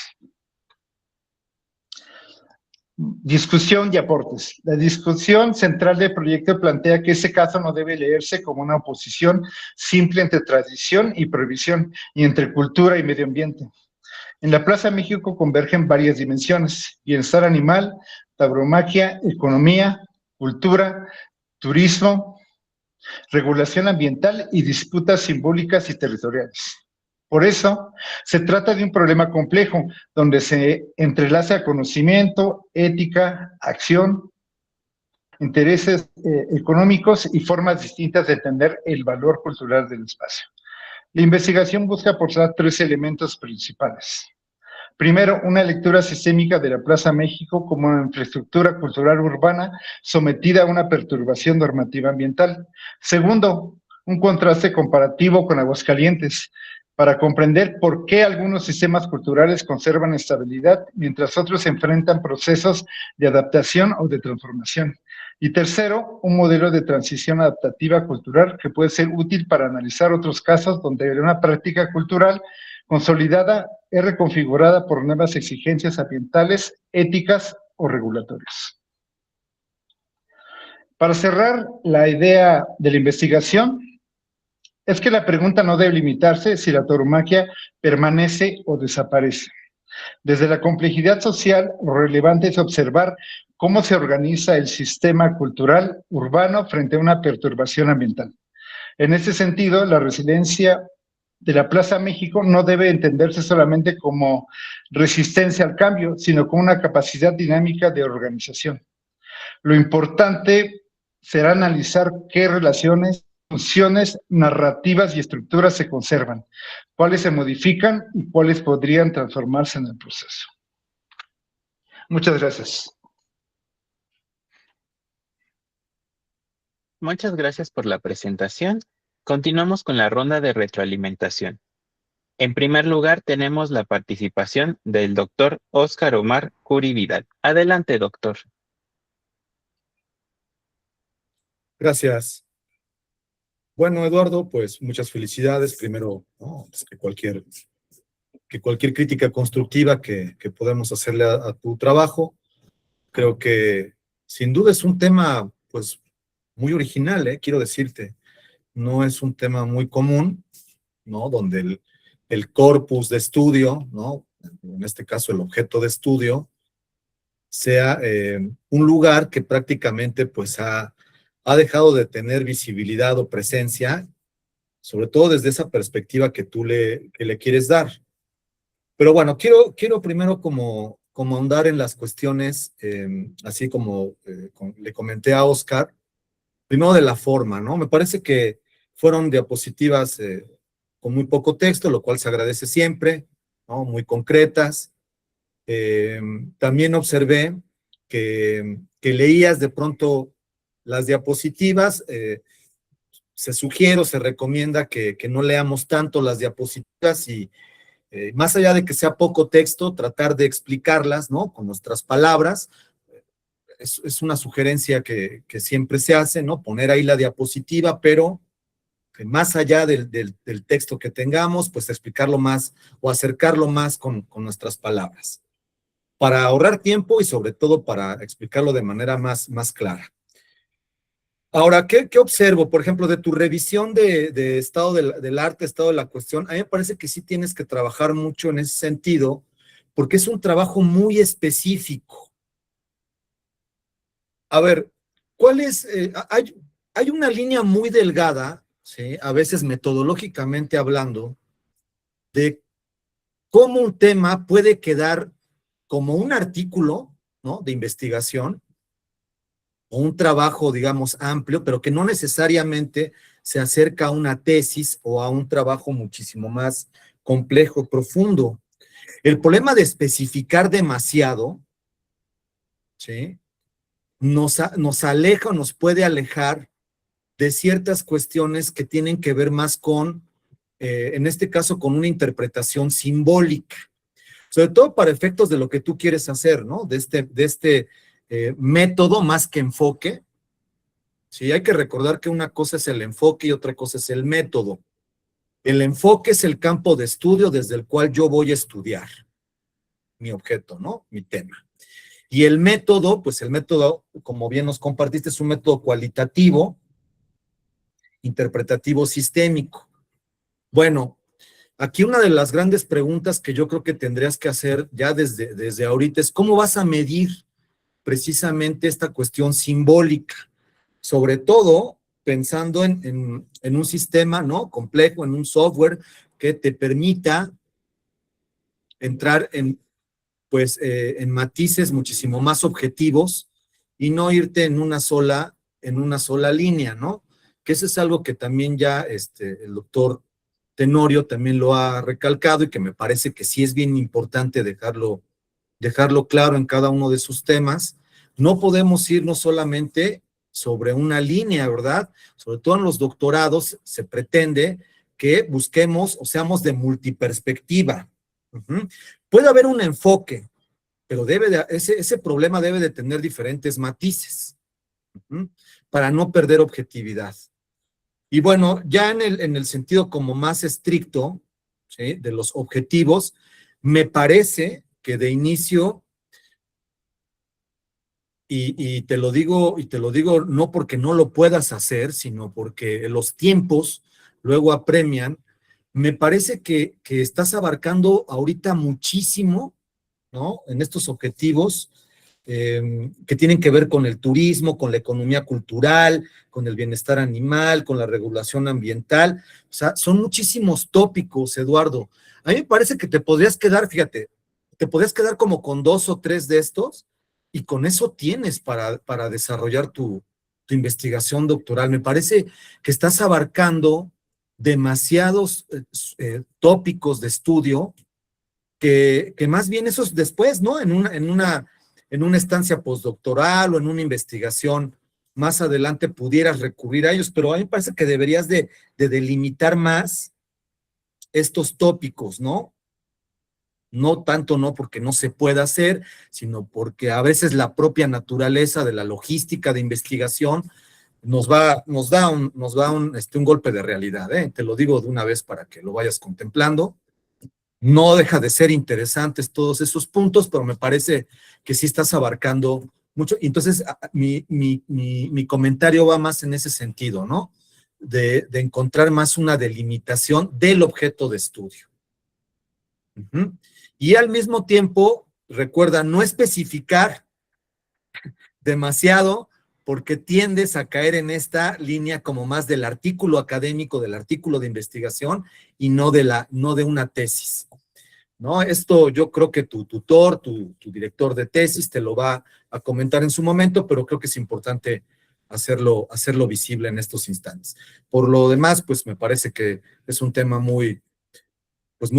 Discusión y aportes. La discusión central del proyecto plantea que este caso no debe leerse como una oposición simple entre tradición y prohibición, y entre cultura y medio ambiente. En la Plaza México convergen varias dimensiones: bienestar animal, tauromaquia, economía, cultura, turismo, regulación ambiental y disputas simbólicas y territoriales. Por eso, se trata de un problema complejo, donde se entrelaza conocimiento, ética, acción, intereses económicos y formas distintas de entender el valor cultural del espacio. La investigación busca aportar 3 elementos principales. Primero, una lectura sistémica de la Plaza México como una infraestructura cultural urbana sometida a una perturbación normativa ambiental. Segundo, un contraste comparativo con Aguascalientes, para comprender por qué algunos sistemas culturales conservan estabilidad, mientras otros enfrentan procesos de adaptación o de transformación. Y tercero, un modelo de transición adaptativa cultural que puede ser útil para analizar otros casos donde una práctica cultural consolidada es reconfigurada por nuevas exigencias ambientales, éticas o regulatorias. Para cerrar la idea de la investigación, es que la pregunta no debe limitarse si la tauromaquia permanece o desaparece. Desde la complejidad social, lo relevante es observar cómo se organiza el sistema cultural urbano frente a una perturbación ambiental. En este sentido, la resiliencia de la Plaza México no debe entenderse solamente como resistencia al cambio, sino como una capacidad dinámica de organización. Lo importante será analizar qué relaciones, funciones, narrativas y estructuras se conservan, cuáles se modifican y cuáles podrían transformarse en el proceso. Muchas gracias. Muchas gracias por la presentación. Continuamos con la ronda de retroalimentación. En primer lugar, tenemos la participación del doctor Óscar Omar Curi Vidal. Adelante, doctor. Gracias. Bueno, Eduardo, pues muchas felicidades. Primero, ¿no? Pues que cualquier crítica constructiva que podamos hacerle a tu trabajo, creo que sin duda es un tema, pues, muy original, quiero decirte. No es un tema muy común, ¿no? Donde el corpus de estudio, ¿no? En este caso el objeto de estudio, sea un lugar que prácticamente pues ha dejado de tener visibilidad o presencia, sobre todo desde esa perspectiva que que le quieres dar. Pero bueno, quiero primero como ahondar en las cuestiones, así como le comenté a Oscar, primero de la forma, ¿no? Me parece que fueron diapositivas con muy poco texto, lo cual se agradece siempre, ¿no? Muy concretas. También observé que leías de pronto las diapositivas. Se recomienda que no leamos tanto las diapositivas y más allá de que sea poco texto, tratar de explicarlas, ¿no? Con nuestras palabras. Es una sugerencia que siempre se hace, ¿no? Poner ahí la diapositiva, pero que más allá del texto que tengamos, pues explicarlo más o acercarlo más con nuestras palabras, para ahorrar tiempo y sobre todo para explicarlo de manera más clara. Ahora, ¿qué observo? Por ejemplo, de tu revisión de estado del arte, estado de la cuestión, a mí me parece que sí tienes que trabajar mucho en ese sentido, porque es un trabajo muy específico. A ver, ¿cuál es? Hay una línea muy delgada, ¿sí? A veces metodológicamente hablando, de cómo un tema puede quedar como un artículo, ¿no? De investigación, o un trabajo, digamos, amplio, pero que no necesariamente se acerca a una tesis o a un trabajo muchísimo más complejo, profundo. El problema de especificar demasiado, ¿sí? Nos aleja o nos puede alejar de ciertas cuestiones que tienen que ver más con, en este caso, con una interpretación simbólica, sobre todo para efectos de lo que tú quieres hacer, ¿no? De este método más que enfoque. Sí, hay que recordar que una cosa es el enfoque y otra cosa es el método. El enfoque es el campo de estudio desde el cual yo voy a estudiar mi objeto, ¿no? Mi tema. Y el método, pues el método, como bien nos compartiste, es un método cualitativo, interpretativo, sistémico. Bueno, aquí una de las grandes preguntas que yo creo que tendrías que hacer ya desde ahorita es ¿cómo vas a medir precisamente esta cuestión simbólica? Sobre todo pensando en un sistema, ¿no? Complejo, en un software que te permita entrar pues, en matices muchísimo más objetivos y no irte en una sola línea, ¿no? Que eso es algo que también ya el doctor Tenorio también lo ha recalcado y que me parece que sí es bien importante dejarlo claro en cada uno de sus temas. No podemos irnos solamente sobre una línea, ¿verdad? Sobre todo en los doctorados se pretende que busquemos o seamos de multiperspectiva. Puede haber un enfoque, pero ese problema debe de tener diferentes matices para no perder objetividad. Y bueno, ya en el sentido como más estricto, ¿sí? De los objetivos, me parece que de inicio, y te lo digo no porque no lo puedas hacer, sino porque los tiempos luego apremian, me parece que estás abarcando ahorita muchísimo, ¿no? En estos objetivos que tienen que ver con el turismo, con la economía cultural, con el bienestar animal, con la regulación ambiental. O sea, son muchísimos tópicos, Eduardo. A mí me parece que te podrías quedar, fíjate, te podrías quedar como con 2 o 3 de estos y con eso tienes para desarrollar tu investigación doctoral. Me parece que estás abarcando demasiados tópicos de estudio que más bien esos después, ¿no? En una estancia postdoctoral o en una investigación más adelante pudieras recurrir a ellos, pero a mí me parece que deberías de delimitar más estos tópicos, ¿no? No tanto no porque no se pueda hacer, sino porque a veces la propia naturaleza de la logística de investigación un golpe de realidad, ¿eh? Te lo digo de una vez para que lo vayas contemplando. No deja de ser interesantes todos esos puntos, pero me parece que sí estás abarcando mucho. Entonces, mi comentario va más en ese sentido, ¿no? De encontrar más una delimitación del objeto de estudio. Uh-huh. Y al mismo tiempo, recuerda, no especificar demasiado, porque tiendes a caer en esta línea como más del artículo académico, del artículo de investigación, y no de una tesis, ¿no? Esto yo creo que tu tutor, tu director de tesis te lo va a comentar en su momento, pero creo que es importante hacerlo visible en estos instantes. Por lo demás, pues me parece que es un tema muy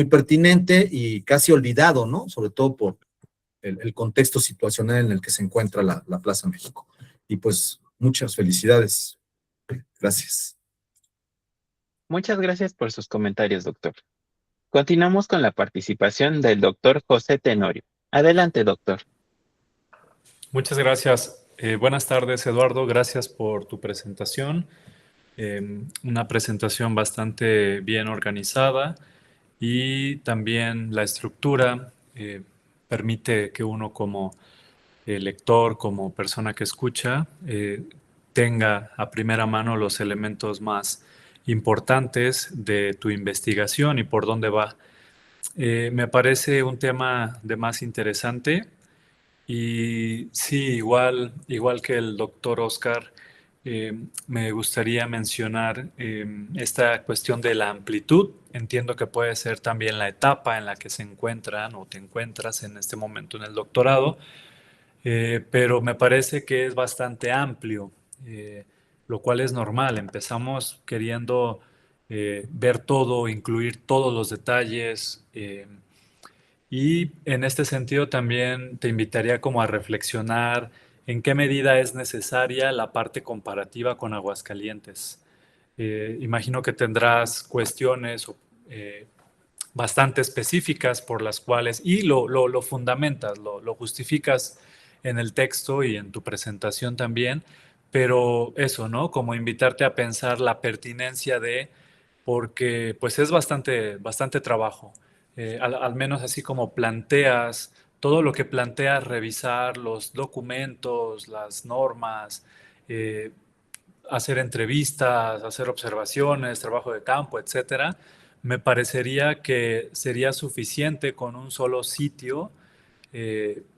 pertinente y casi olvidado, ¿no? Sobre todo por el contexto situacional en el que se encuentra la Plaza México. Y pues muchas felicidades. Gracias. Muchas gracias por sus comentarios, doctor. Continuamos con la participación del doctor José Tenorio. Adelante, doctor. Muchas gracias. Buenas tardes, Eduardo. Gracias por tu presentación. Una presentación bastante bien organizada y también la estructura permite que uno como lector, como persona que escucha, tenga a primera mano los elementos más importantes de tu investigación y por dónde va. Me parece un tema de más interesante y sí, igual que el doctor Oscar, me gustaría mencionar esta cuestión de la amplitud. Entiendo que puede ser también la etapa en la que se encuentran o te encuentras en este momento en el doctorado, pero me parece que es bastante amplio, lo cual es normal. Empezamos queriendo ver todo, incluir todos los detalles, y en este sentido también te invitaría como a reflexionar en qué medida es necesaria la parte comparativa con Aguascalientes. Imagino que tendrás cuestiones bastante específicas por las cuales, y lo fundamentas, lo justificas en el texto y en tu presentación también, pero eso, ¿no? Como invitarte a pensar la pertinencia de, porque pues es bastante trabajo. Al menos así como planteas, todo lo que planteas, revisar los documentos, las normas, eh, hacer entrevistas, hacer observaciones, trabajo de campo, etcétera, me parecería que sería suficiente con un solo sitio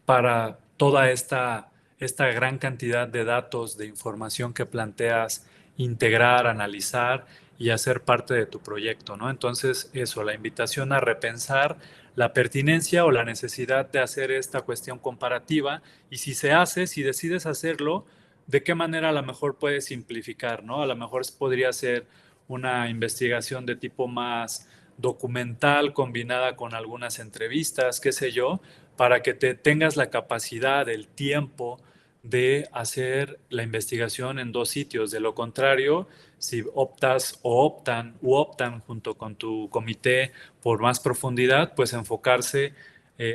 para toda esta gran cantidad de datos, de información que planteas integrar, analizar y hacer parte de tu proyecto, ¿no? Entonces, eso, la invitación a repensar la pertinencia o la necesidad de hacer esta cuestión comparativa y si se hace, si decides hacerlo, de qué manera a lo mejor puedes simplificar, ¿no? A lo mejor podría ser una investigación de tipo más documental combinada con algunas entrevistas, qué sé yo, para que te tengas la capacidad, el tiempo de hacer la investigación en dos sitios. De lo contrario, si optas o optan junto con tu comité por más profundidad, pues enfocarse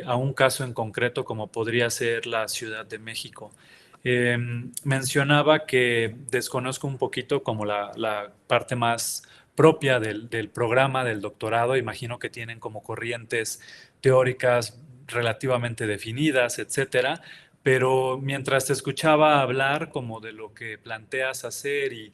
a un caso en concreto como podría ser la Ciudad de México. Mencionaba que desconozco un poquito como la parte más propia del programa del doctorado. Imagino que tienen como corrientes teóricas relativamente definidas, etcétera, pero mientras te escuchaba hablar como de lo que planteas hacer y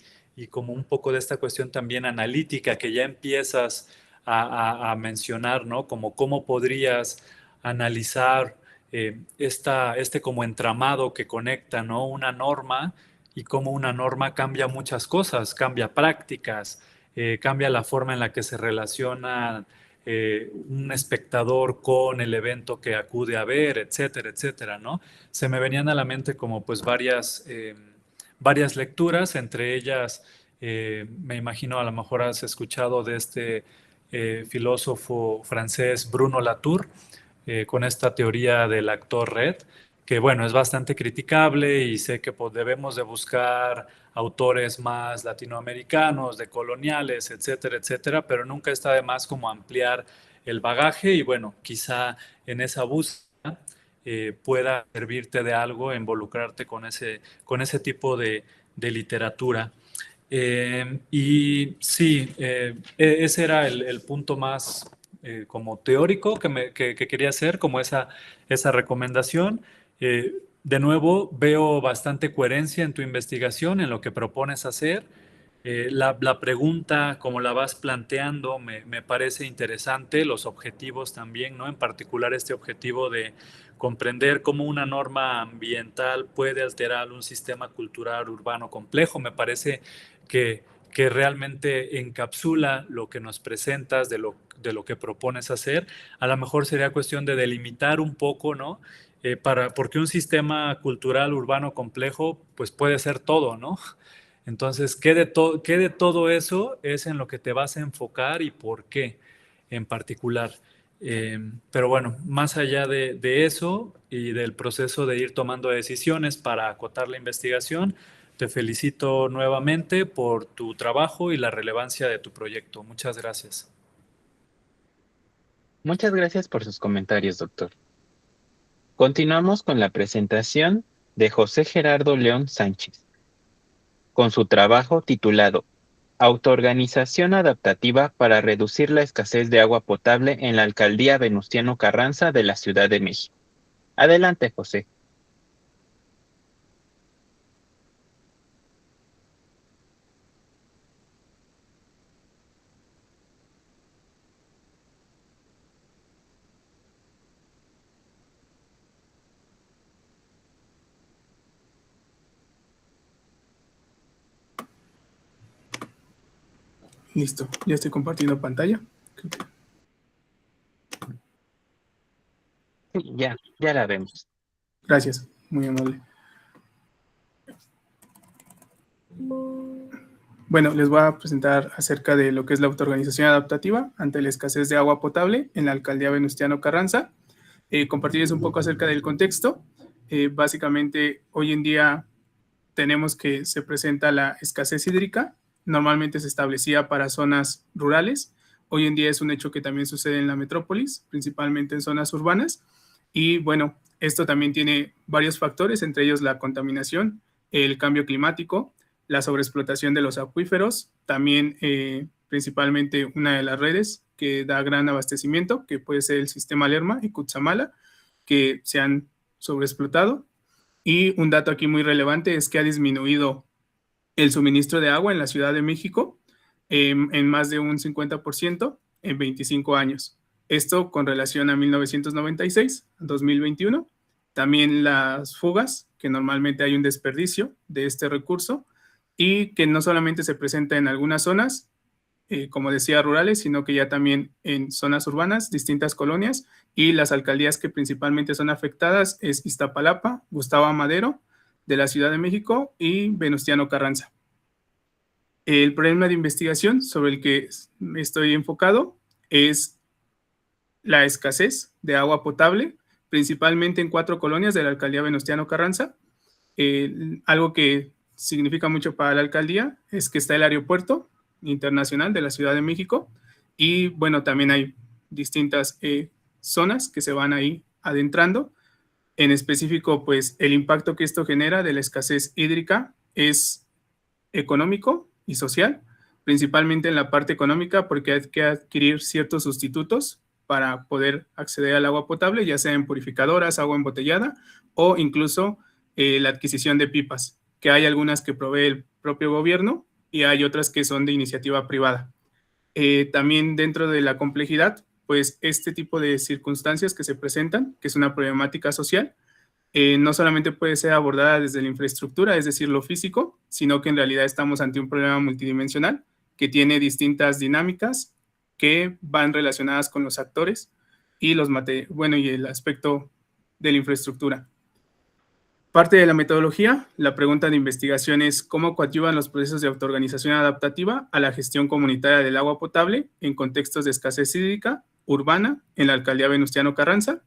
como un poco de esta cuestión también analítica que ya empiezas a mencionar, ¿no? Como cómo podrías analizar este como entramado que conecta, ¿no? Una norma y cómo una norma cambia muchas cosas, cambia prácticas, cambia la forma en la que se relaciona un espectador con el evento que acude a ver, etcétera, etcétera, ¿no? Se me venían a la mente como pues varias lecturas, entre ellas me imagino a lo mejor has escuchado de este filósofo francés Bruno Latour, con esta teoría del actor Red, que bueno, es bastante criticable y sé que pues, debemos de buscar autores más latinoamericanos, de coloniales, etcétera, etcétera, pero nunca está de más como ampliar el bagaje y bueno, quizá en esa búsqueda pueda servirte de algo, involucrarte con ese tipo de literatura. Y sí, ese era el punto más como teórico que quería hacer, como esa recomendación. De nuevo, veo bastante coherencia en tu investigación, en lo que propones hacer. La pregunta, como la vas planteando, me parece interesante, los objetivos también, ¿no? En particular este objetivo de comprender cómo una norma ambiental puede alterar un sistema cultural urbano complejo. Me parece que realmente encapsula lo que nos presentas de lo que propones hacer. A lo mejor sería cuestión de delimitar un poco, ¿no? Porque un sistema cultural urbano complejo, pues puede ser todo, ¿no? Entonces, ¿qué de todo eso es en lo que te vas a enfocar y por qué en particular? Pero bueno, más allá de eso y del proceso de ir tomando decisiones para acotar la investigación, te felicito nuevamente por tu trabajo y la relevancia de tu proyecto. Muchas gracias. Muchas gracias por sus comentarios, doctor. Continuamos con la presentación de José Gerardo León Sánchez, con su trabajo titulado Autoorganización adaptativa para reducir la escasez de agua potable en la alcaldía Venustiano Carranza de la Ciudad de México. Adelante, José. Listo, ya estoy compartiendo pantalla. Sí, ya la vemos. Gracias, muy amable. Bueno, les voy a presentar acerca de lo que es la autoorganización adaptativa ante la escasez de agua potable en la alcaldía Venustiano Carranza. Compartirles un poco acerca del contexto. Básicamente, hoy en día tenemos que se presenta la escasez hídrica. Normalmente se establecía para zonas rurales. Hoy en día es un hecho que también sucede en la metrópolis, principalmente en zonas urbanas. Y bueno, esto también tiene varios factores, entre ellos la contaminación, el cambio climático, la sobreexplotación de los acuíferos, también principalmente una de las redes que da gran abastecimiento, que puede ser el sistema Lerma y Cutzamala, que se han sobreexplotado. Y un dato aquí muy relevante es que ha disminuido el suministro de agua en la Ciudad de México en más de un 50% en 25 años. Esto con relación a 1996, 2021. También las fugas, que normalmente hay un desperdicio de este recurso y que no solamente se presenta en algunas zonas, como decía, rurales, sino que ya también en zonas urbanas, distintas colonias, y las alcaldías que principalmente son afectadas es Iztapalapa, Gustavo Amadero, de la Ciudad de México, y Venustiano Carranza. El problema de investigación sobre el que estoy enfocado es la escasez de agua potable, principalmente en 4 colonias de la alcaldía Venustiano Carranza. Algo que significa mucho para la alcaldía es que está el aeropuerto internacional de la Ciudad de México y bueno, también hay distintas zonas que se van ahí adentrando. En específico, pues el impacto que esto genera de la escasez hídrica es económico y social, principalmente en la parte económica porque hay que adquirir ciertos sustitutos para poder acceder al agua potable, ya sea en purificadoras, agua embotellada o incluso la adquisición de pipas, que hay algunas que provee el propio gobierno y hay otras que son de iniciativa privada. También dentro de la complejidad, pues este tipo de circunstancias que se presentan, que es una problemática social, no solamente puede ser abordada desde la infraestructura, es decir, lo físico, sino que en realidad estamos ante un problema multidimensional que tiene distintas dinámicas que van relacionadas con los actores y y el aspecto de la infraestructura. Parte de la metodología, la pregunta de investigación es cómo coadyuvan los procesos de autoorganización adaptativa a la gestión comunitaria del agua potable en contextos de escasez hídrica urbana en la alcaldía Venustiano Carranza.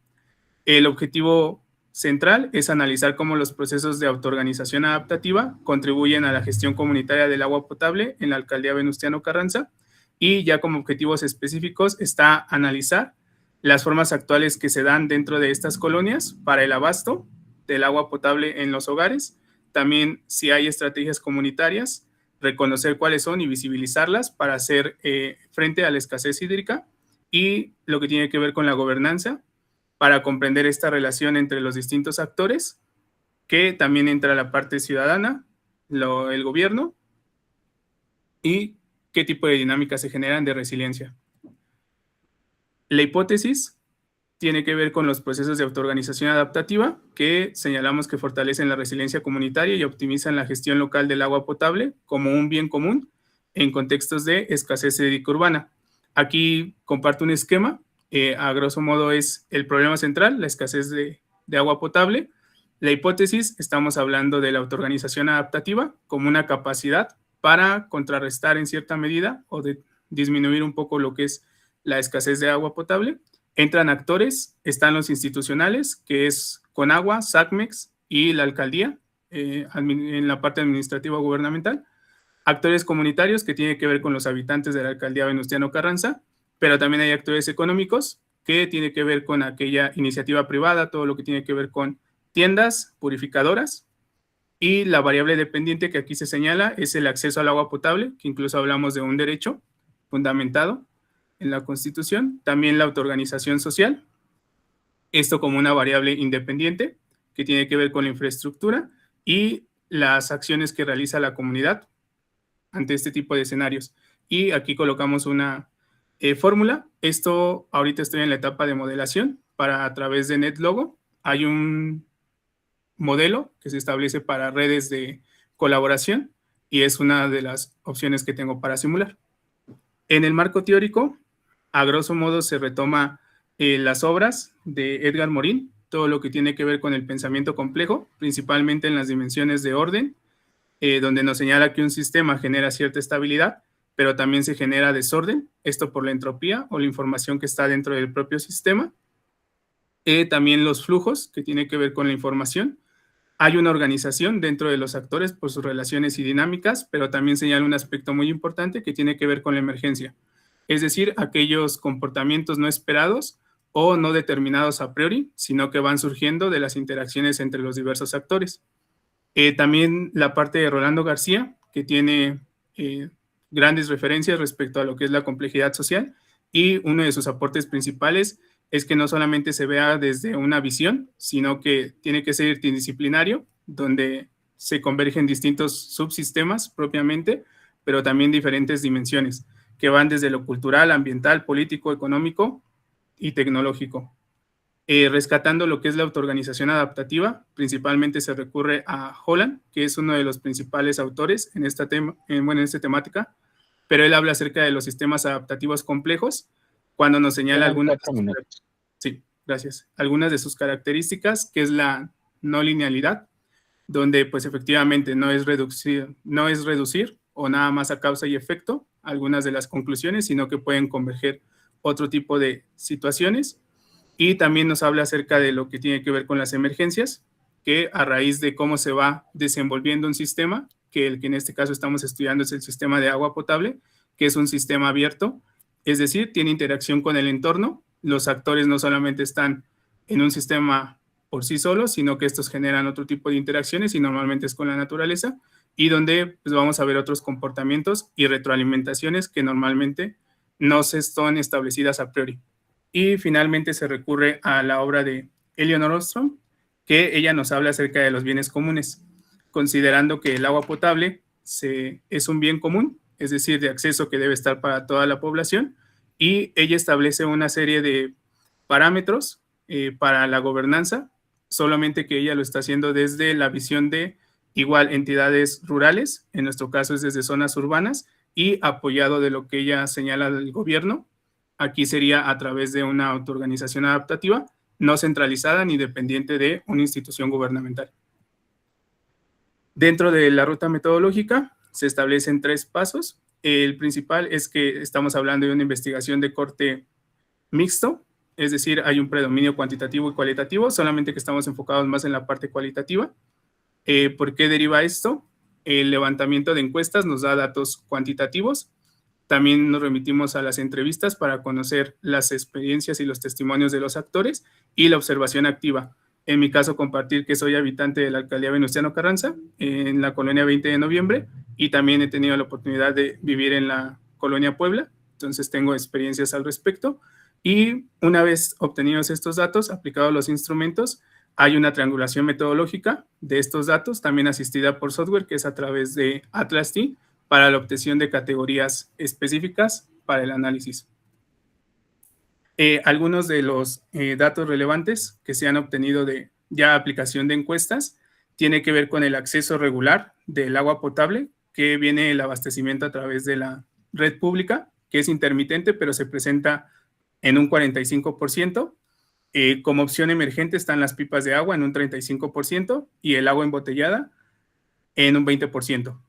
El objetivo central es analizar cómo los procesos de autoorganización adaptativa contribuyen a la gestión comunitaria del agua potable en la alcaldía Venustiano Carranza y ya como objetivos específicos está analizar las formas actuales que se dan dentro de estas colonias para el abasto del agua potable en los hogares, también si hay estrategias comunitarias, reconocer cuáles son y visibilizarlas para hacer frente a la escasez hídrica, y lo que tiene que ver con la gobernanza, para comprender esta relación entre los distintos actores, que también entra la parte ciudadana, el gobierno, y qué tipo de dinámicas se generan de resiliencia. La hipótesis tiene que ver con los procesos de autoorganización adaptativa que señalamos que fortalecen la resiliencia comunitaria y optimizan la gestión local del agua potable como un bien común en contextos de escasez hídrica urbana. Aquí comparto un esquema, a grosso modo es el problema central, la escasez de agua potable. La hipótesis, estamos hablando de la autoorganización adaptativa como una capacidad para contrarrestar en cierta medida o de disminuir un poco lo que es la escasez de agua potable. Entran actores, están los institucionales, que es Conagua, SACMEX y la alcaldía, en la parte administrativa gubernamental. Actores comunitarios, que tiene que ver con los habitantes de la alcaldía Venustiano Carranza, pero también hay actores económicos, que tiene que ver con aquella iniciativa privada, todo lo que tiene que ver con tiendas purificadoras. Y la variable dependiente que aquí se señala es el acceso al agua potable, que incluso hablamos de un derecho fundamentado en la Constitución. También la autoorganización social, esto como una variable independiente que tiene que ver con la infraestructura y las acciones que realiza la comunidad ante este tipo de escenarios. Y aquí colocamos una fórmula. Esto ahorita estoy en la etapa de modelación para, a través de NetLogo, hay un modelo que se establece para redes de colaboración y es una de las opciones que tengo para simular. En el marco teórico, a grosso modo se retoma las obras de Edgar Morin, todo lo que tiene que ver con el pensamiento complejo, principalmente en las dimensiones de orden, donde nos señala que un sistema genera cierta estabilidad, pero también se genera desorden, esto por la entropía o la información que está dentro del propio sistema. También los flujos, que tiene que ver con la información. Hay una organización dentro de los actores por sus relaciones y dinámicas, pero también señala un aspecto muy importante que tiene que ver con la emergencia. Es decir, aquellos comportamientos no esperados o no determinados a priori, sino que van surgiendo de las interacciones entre los diversos actores. También la parte de Rolando García, que tiene grandes referencias respecto a lo que es la complejidad social, y uno de sus aportes principales es que no solamente se vea desde una visión, sino que tiene que ser interdisciplinario, donde se convergen distintos subsistemas propiamente, pero también diferentes dimensiones, que van desde lo cultural, ambiental, político, económico y tecnológico. Rescatando lo que es la autoorganización adaptativa, principalmente se recurre a Holland, que es uno de los principales autores en esta temática, pero él habla acerca de los sistemas adaptativos complejos, cuando nos señala algunas de sus características, que es la no linealidad, donde pues efectivamente no es reducir o nada más a causa y efecto algunas de las conclusiones, sino que pueden converger otro tipo de situaciones. Y también nos habla acerca de lo que tiene que ver con las emergencias, que a raíz de cómo se va desenvolviendo un sistema, que el que en este caso estamos estudiando es el sistema de agua potable, que es un sistema abierto, es decir, tiene interacción con el entorno. Los actores no solamente están en un sistema por sí solos, sino que estos generan otro tipo de interacciones y normalmente es con la naturaleza, y donde pues, vamos a ver otros comportamientos y retroalimentaciones que normalmente no se están establecidas a priori. Y finalmente se recurre a la obra de Elinor Ostrom, que ella nos habla acerca de los bienes comunes, considerando que el agua potable es un bien común, es decir, de acceso que debe estar para toda la población, y ella establece una serie de parámetros para la gobernanza, solamente que ella lo está haciendo desde la visión de igual entidades rurales, en nuestro caso es desde zonas urbanas, y apoyado de lo que ella señala del gobierno. Aquí sería a través de una autoorganización adaptativa, no centralizada ni dependiente de una institución gubernamental. Dentro de la ruta metodológica se establecen 3 pasos. El principal es que estamos hablando de una investigación de corte mixto, es decir, hay un predominio cuantitativo y cualitativo, solamente que estamos enfocados más en la parte cualitativa. ¿Por qué deriva esto? El levantamiento de encuestas nos da datos cuantitativos. También nos remitimos a las entrevistas para conocer las experiencias y los testimonios de los actores, y la observación activa. En mi caso, compartir que soy habitante de la alcaldía Venustiano Carranza, en la colonia 20 de noviembre, y también he tenido la oportunidad de vivir en la colonia Puebla, entonces tengo experiencias al respecto. Y una vez obtenidos estos datos, aplicados los instrumentos, hay una triangulación metodológica de estos datos, también asistida por software, que es a través de Atlas T, para la obtención de categorías específicas para el análisis. Algunos de los datos relevantes que se han obtenido de ya aplicación de encuestas tiene que ver con el acceso regular del agua potable, que viene el abastecimiento a través de la red pública, que es intermitente, pero se presenta en un 45%. Como opción emergente están las pipas de agua en un 35% y el agua embotellada en un 20%.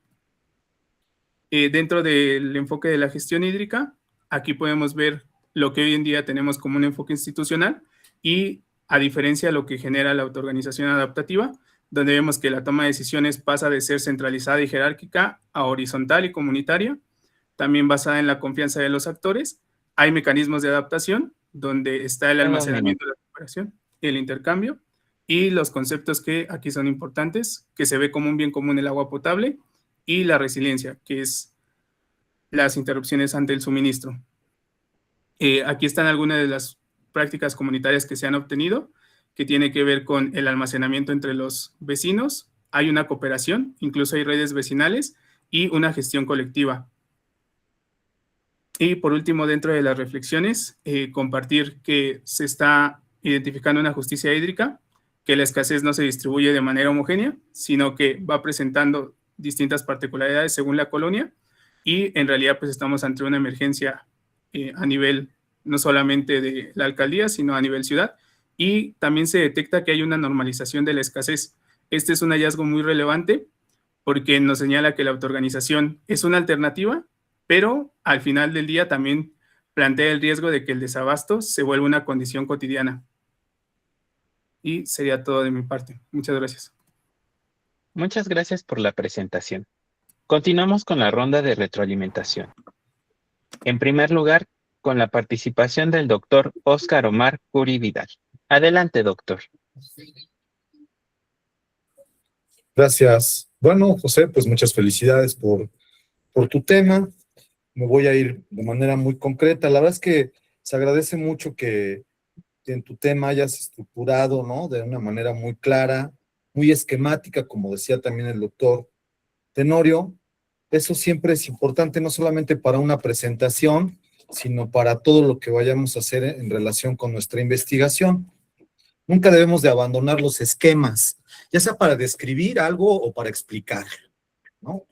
Dentro del enfoque de la gestión hídrica, aquí podemos ver lo que hoy en día tenemos como un enfoque institucional y a diferencia de lo que genera la autoorganización adaptativa, donde vemos que la toma de decisiones pasa de ser centralizada y jerárquica a horizontal y comunitaria, también basada en la confianza de los actores. Hay mecanismos de adaptación, donde está el almacenamiento de la cooperación, el intercambio y los conceptos que aquí son importantes, que se ve como un bien común el agua potable y la resiliencia, que es las interrupciones ante el suministro. Aquí están algunas de las prácticas comunitarias que se han obtenido, que tiene que ver con el almacenamiento entre los vecinos. Hay una cooperación, incluso hay redes vecinales y una gestión colectiva. Y por último, dentro de las reflexiones, compartir que se está identificando una justicia hídrica, que la escasez no se distribuye de manera homogénea, sino que va presentando distintas particularidades según la colonia, y en realidad pues estamos ante una emergencia a nivel no solamente de la alcaldía, sino a nivel ciudad, y también se detecta que hay una normalización de la escasez. Este es un hallazgo muy relevante porque nos señala que la autoorganización es una alternativa, pero al final del día también plantea el riesgo de que el desabasto se vuelva una condición cotidiana. Y sería todo de mi parte. Muchas gracias. Muchas gracias por la presentación. Continuamos con la ronda de retroalimentación. En primer lugar, con la participación del doctor Óscar Omar Curi Vidal. Adelante, doctor. Gracias. Bueno, José, pues muchas felicidades por tu tema. Me voy a ir de manera muy concreta. La verdad es que se agradece mucho que en tu tema hayas estructurado, ¿no? De una manera muy clara, muy esquemática, como decía también el doctor Tenorio. Eso siempre es importante, no solamente para una presentación, sino para todo lo que vayamos a hacer en relación con nuestra investigación. Nunca debemos de abandonar los esquemas, ya sea para describir algo o para explicar, ¿no?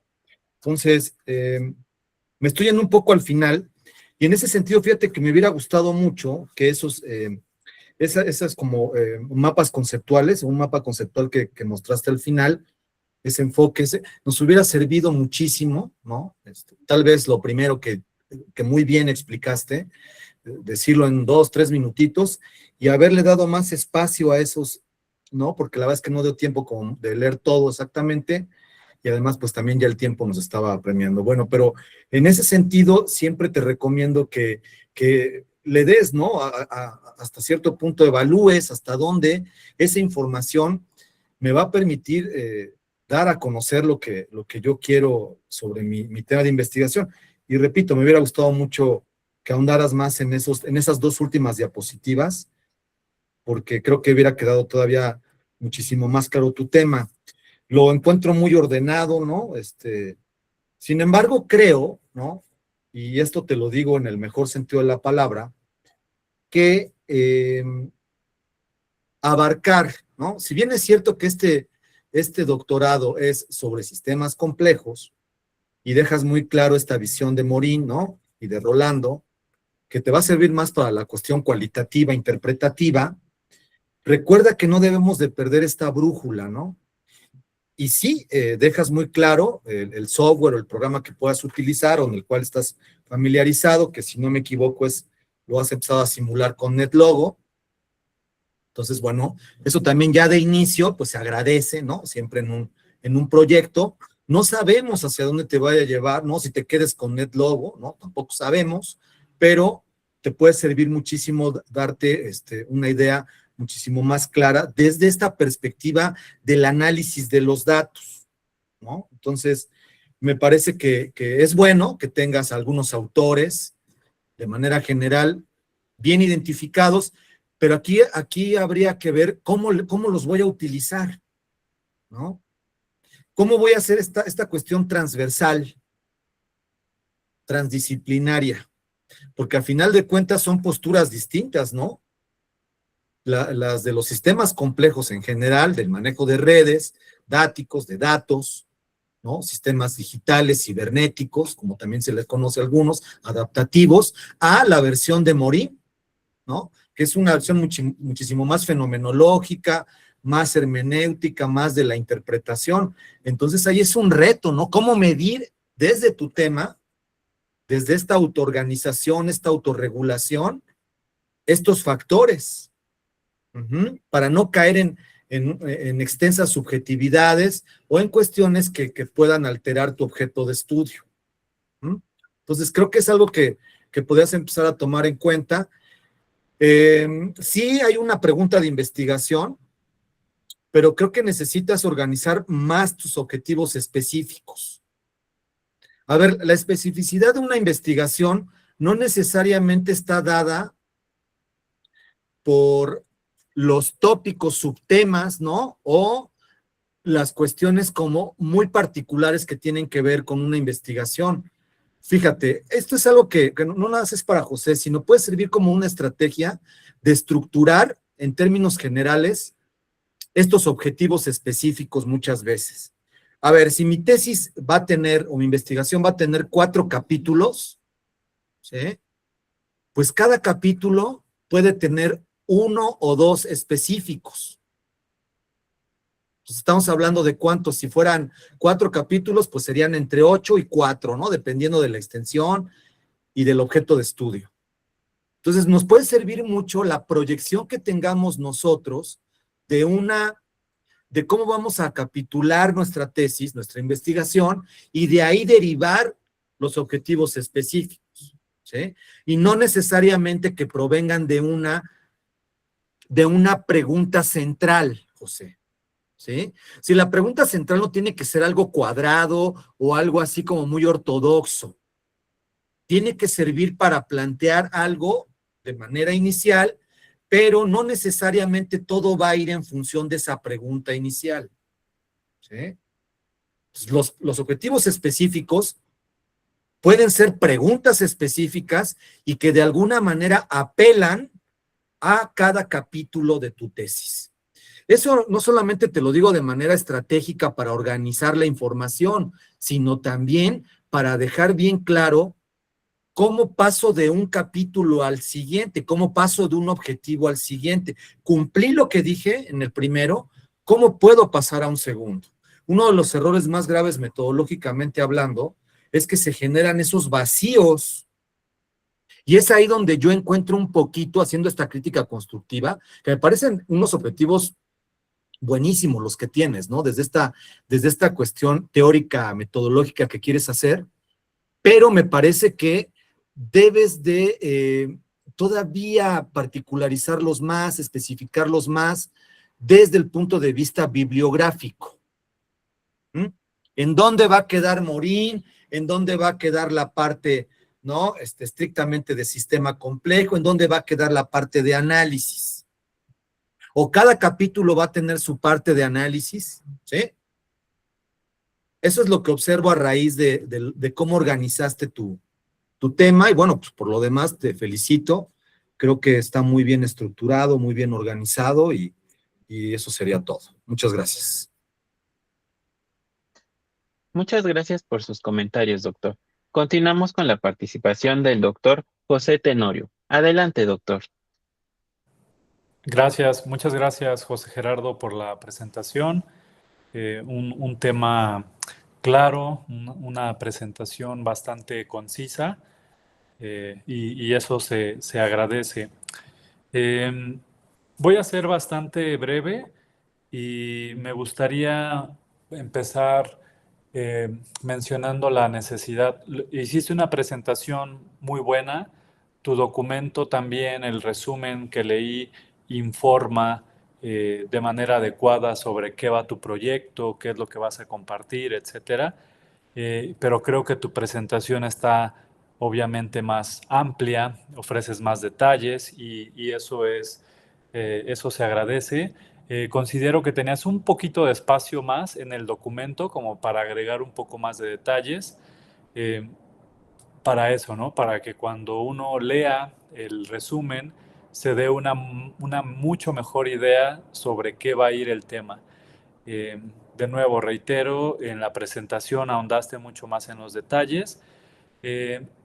Entonces, me estoy yendo un poco al final, y en ese sentido, fíjate que me hubiera gustado mucho que esas como mapas conceptuales, un mapa conceptual que mostraste al final, ese enfoque, nos hubiera servido muchísimo, ¿no? Tal vez lo primero que muy bien explicaste, decirlo en 2, 3 minutitos, y haberle dado más espacio a esos, ¿no? Porque la verdad es que no dio tiempo de leer todo exactamente, y además pues también ya el tiempo nos estaba apremiando. Bueno, pero en ese sentido siempre te recomiendo que le des, ¿no? Hasta cierto punto evalúes hasta dónde esa información me va a permitir dar a conocer lo que yo quiero sobre mi tema de investigación. Y repito, me hubiera gustado mucho que ahondaras más en esas 2 últimas diapositivas, porque creo que hubiera quedado todavía muchísimo más claro tu tema. Lo encuentro muy ordenado, ¿no? Sin embargo, creo, ¿no? Y esto te lo digo en el mejor sentido de la palabra, que abarcar, ¿no? Si bien es cierto que este doctorado es sobre sistemas complejos, y dejas muy claro esta visión de Morín, ¿no? Y de Rolando, que te va a servir más para la cuestión cualitativa, interpretativa. Recuerda que no debemos de perder esta brújula, ¿no? Y sí, dejas muy claro el software o el programa que puedas utilizar o en el cual estás familiarizado, que si no me equivoco lo has empezado a simular con NetLogo. Entonces, bueno, eso también ya de inicio, pues se agradece, ¿no? Siempre en un proyecto. No sabemos hacia dónde te vaya a llevar, ¿no? Si te quedes con NetLogo, ¿no? Tampoco sabemos, pero te puede servir muchísimo darte una idea muchísimo más clara desde esta perspectiva del análisis de los datos, ¿no? Entonces, me parece que es bueno que tengas algunos autores de manera general bien identificados, pero aquí habría que ver cómo los voy a utilizar, ¿no? ¿Cómo voy a hacer esta cuestión transversal, transdisciplinaria? Porque al final de cuentas son posturas distintas, ¿no? Las de los sistemas complejos en general, del manejo de redes, dáticos, de datos, ¿no? Sistemas digitales, cibernéticos, como también se les conoce a algunos, adaptativos, a la versión de Morin, ¿no? Que es una versión muchísimo más fenomenológica, más hermenéutica, más de la interpretación. Entonces ahí es un reto, ¿no? ¿Cómo medir desde tu tema, desde esta autoorganización, esta autorregulación, estos factores, para no caer en extensas subjetividades o en cuestiones que puedan alterar tu objeto de estudio? Entonces creo que es algo que podrías empezar a tomar en cuenta. Sí hay una pregunta de investigación, pero creo que necesitas organizar más tus objetivos específicos. A ver, la especificidad de una investigación no necesariamente está dada por los tópicos, subtemas, ¿no? O las cuestiones como muy particulares que tienen que ver con una investigación. Fíjate, esto es algo que no nada más es para José, sino puede servir como una estrategia de estructurar en términos generales estos objetivos específicos muchas veces. A ver, si mi tesis va a tener, o mi investigación va a tener 4 capítulos, ¿sí? Pues cada capítulo puede tener 1 o 2 específicos. Pues estamos hablando de cuántos, si fueran 4 capítulos, pues serían entre 8 y 4, ¿no? Dependiendo de la extensión y del objeto de estudio. Entonces, nos puede servir mucho la proyección que tengamos nosotros de cómo vamos a capitular nuestra tesis, nuestra investigación, y de ahí derivar los objetivos específicos, ¿sí? Y no necesariamente que provengan de una pregunta central, José, ¿sí? Si la pregunta central no tiene que ser algo cuadrado o algo así como muy ortodoxo, tiene que servir para plantear algo de manera inicial, pero no necesariamente todo va a ir en función de esa pregunta inicial, ¿sí? Los objetivos específicos pueden ser preguntas específicas y que de alguna manera apelan a cada capítulo de tu tesis. Eso no solamente te lo digo de manera estratégica para organizar la información, sino también para dejar bien claro cómo paso de un capítulo al siguiente, cómo paso de un objetivo al siguiente. Cumplí lo que dije en el primero, ¿cómo puedo pasar a un segundo? Uno de los errores más graves metodológicamente hablando es que se generan esos vacíos. Y es ahí donde yo encuentro un poquito, haciendo esta crítica constructiva, que me parecen unos objetivos buenísimos los que tienes, ¿no? Desde esta cuestión teórica, metodológica que quieres hacer, pero me parece que debes de todavía particularizarlos más, especificarlos más desde el punto de vista bibliográfico. ¿En dónde va a quedar Morin? ¿En dónde va a quedar la parte, ¿no? Estrictamente de sistema complejo? ¿En dónde va a quedar la parte de análisis? ¿O cada capítulo va a tener su parte de análisis? ¿Sí? Eso es lo que observo a raíz de cómo organizaste tu tema, y bueno, pues por lo demás te felicito. Creo que está muy bien estructurado, muy bien organizado, y eso sería todo. Muchas gracias. Muchas gracias por sus comentarios, doctor. Continuamos con la participación del doctor José Tenorio. Adelante, doctor. Gracias, muchas gracias, José Gerardo, por la presentación. Un tema claro, una presentación bastante concisa, y eso se agradece. Voy a ser bastante breve y me gustaría empezar mencionando la necesidad. Hiciste una presentación muy buena, tu documento también, el resumen que leí, informa de manera adecuada sobre qué va tu proyecto, qué es lo que vas a compartir, etcétera. Pero creo que tu presentación está obviamente más amplia, ofreces más detalles y eso se agradece. Considero que tenías un poquito de espacio más en el documento como para agregar un poco más de detalles para eso, ¿no? Para que cuando uno lea el resumen se dé una mucho mejor idea sobre qué va a ir el tema. De nuevo, reitero, en la presentación ahondaste mucho más en los detalles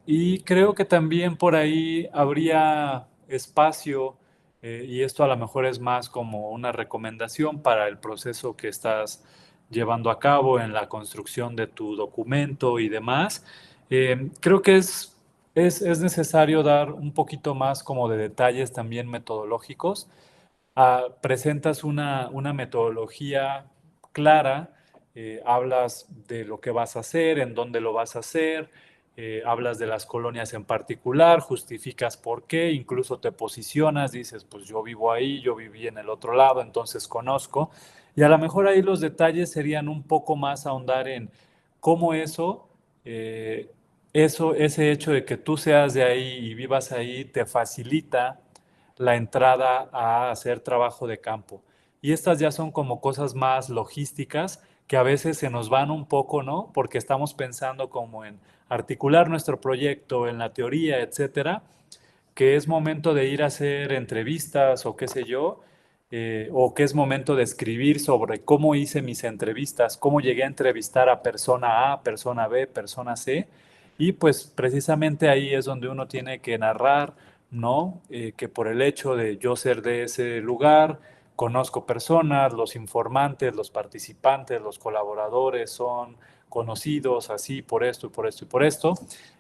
y creo que también por ahí habría espacio, y esto a lo mejor es más como una recomendación para el proceso que estás llevando a cabo en la construcción de tu documento y demás. Creo que es necesario dar un poquito más como de detalles también metodológicos. Presentas una metodología clara, hablas de lo que vas a hacer, en dónde lo vas a hacer, hablas de las colonias en particular, justificas por qué, incluso te posicionas, dices, pues yo vivo ahí, yo viví en el otro lado, entonces conozco. Y a lo mejor ahí los detalles serían un poco más ahondar en cómo ese hecho de que tú seas de ahí y vivas ahí te facilita la entrada a hacer trabajo de campo. Y estas ya son como cosas más logísticas que a veces se nos van un poco, ¿no? Porque estamos pensando como en articular nuestro proyecto, en la teoría, etcétera, que es momento de ir a hacer entrevistas o qué sé yo, o que es momento de escribir sobre cómo hice mis entrevistas, cómo llegué a entrevistar a persona A, persona B, persona C, y pues precisamente ahí es donde uno tiene que narrar, ¿no? Que por el hecho de yo ser de ese lugar, conozco personas, los informantes, los participantes, los colaboradores son conocidos así por esto y por esto y por esto.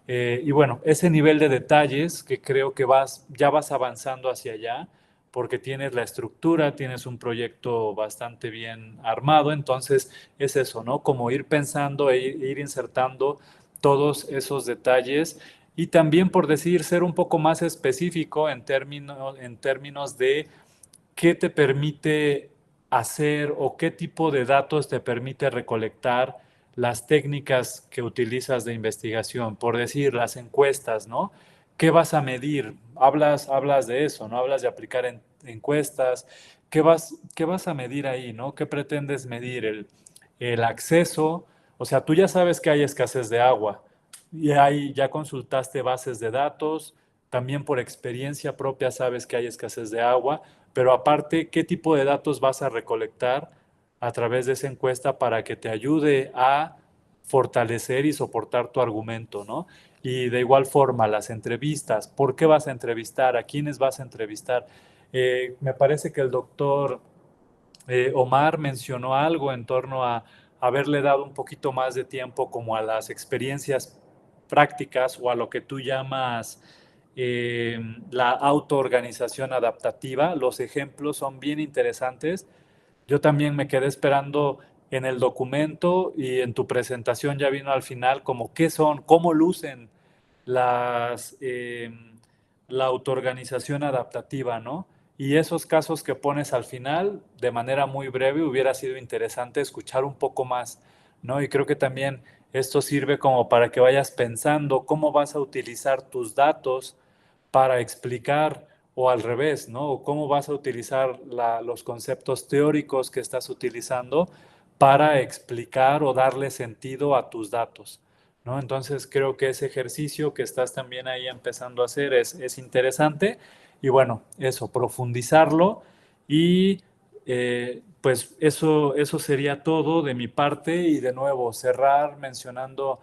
Y bueno, ese nivel de detalles que creo que ya vas avanzando hacia allá, porque tienes la estructura, tienes un proyecto bastante bien armado, entonces es eso, ¿no? Como ir pensando e ir insertando todos esos detalles y también, por decir, ser un poco más específico en términos de qué te permite hacer o qué tipo de datos te permite recolectar las técnicas que utilizas de investigación, por decir, las encuestas, ¿no? ¿Qué vas a medir? Hablas de eso, ¿no? Hablas de aplicar encuestas. ¿Qué vas a medir ahí, ¿no? ¿Qué pretendes medir? El acceso, o sea, tú ya sabes que hay escasez de agua y ahí ya consultaste bases de datos, también por experiencia propia sabes que hay escasez de agua, pero aparte, ¿qué tipo de datos vas a recolectar a través de esa encuesta para que te ayude a fortalecer y soportar tu argumento, ¿no? Y de igual forma, las entrevistas, ¿por qué vas a entrevistar? ¿A quiénes vas a entrevistar? Me parece que el doctor Omar mencionó algo en torno a haberle dado un poquito más de tiempo como a las experiencias prácticas o a lo que tú llamas la autoorganización adaptativa. Los ejemplos son bien interesantes. Yo también me quedé esperando en el documento y en tu presentación ya vino al final como qué son, cómo lucen las, la autoorganización adaptativa, ¿no? Y esos casos que pones al final, de manera muy breve, hubiera sido interesante escuchar un poco más, ¿no? Y creo que también esto sirve como para que vayas pensando cómo vas a utilizar tus datos para explicar o al revés, ¿no? O cómo vas a utilizar los conceptos teóricos que estás utilizando para explicar o darle sentido a tus datos, ¿no? Entonces creo que ese ejercicio que estás también ahí empezando a hacer es interesante y bueno, eso, profundizarlo y pues eso sería todo de mi parte y de nuevo cerrar mencionando,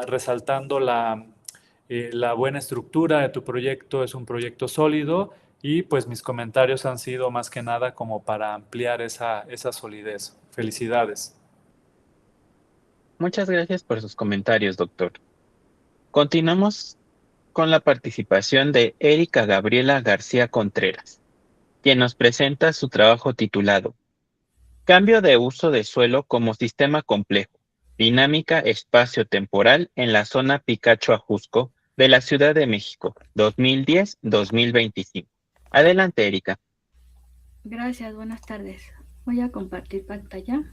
resaltando la buena estructura de tu proyecto, es un proyecto sólido y pues mis comentarios han sido más que nada como para ampliar esa solidez. Felicidades. Muchas gracias por sus comentarios, doctor. Continuamos con la participación de Erika Gabriela García Contreras, quien nos presenta su trabajo titulado Cambio de uso de suelo como sistema complejo, dinámica espacio-temporal en la zona Picacho-Ajusco de la Ciudad de México, 2010-2025. Adelante, Erika. Gracias, buenas tardes. Voy a compartir pantalla.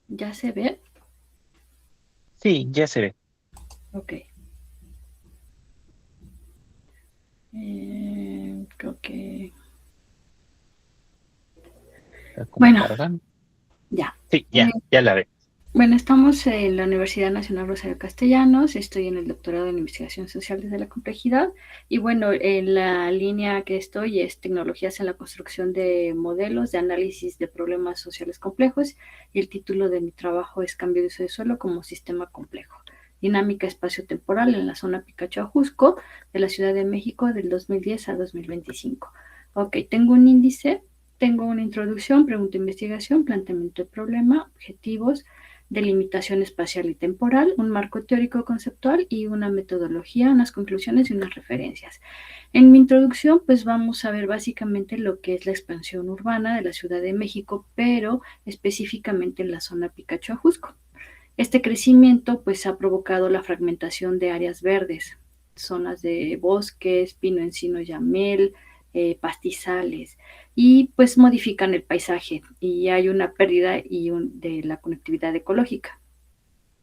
¿Ya se ve? Sí, ya se ve. Ok. Creo que... Está como Bueno, cargando. ya. Sí, ya la ve. Bueno, estamos en la Universidad Nacional Rosario Castellanos, estoy en el doctorado en Investigación Social desde la Complejidad y bueno, en la línea que estoy es Tecnologías en la Construcción de Modelos de Análisis de Problemas Sociales Complejos y el título de mi trabajo es Cambio de uso de suelo como sistema complejo. Dinámica espacio-temporal en la zona Picacho-Ajusco de la Ciudad de México del 2010 a 2025. Ok, tengo un índice, tengo una introducción, pregunta de investigación, planteamiento de problema, objetivos, delimitación espacial y temporal, un marco teórico conceptual y una metodología, unas conclusiones y unas referencias. En mi introducción, pues vamos a ver básicamente lo que es la expansión urbana de la Ciudad de México, pero específicamente en la zona Picacho-Ajusco. Este crecimiento pues ha provocado la fragmentación de áreas verdes, zonas de bosques, pino, encino, yamel, pastizales, y pues modifican el paisaje y hay una pérdida de la conectividad ecológica.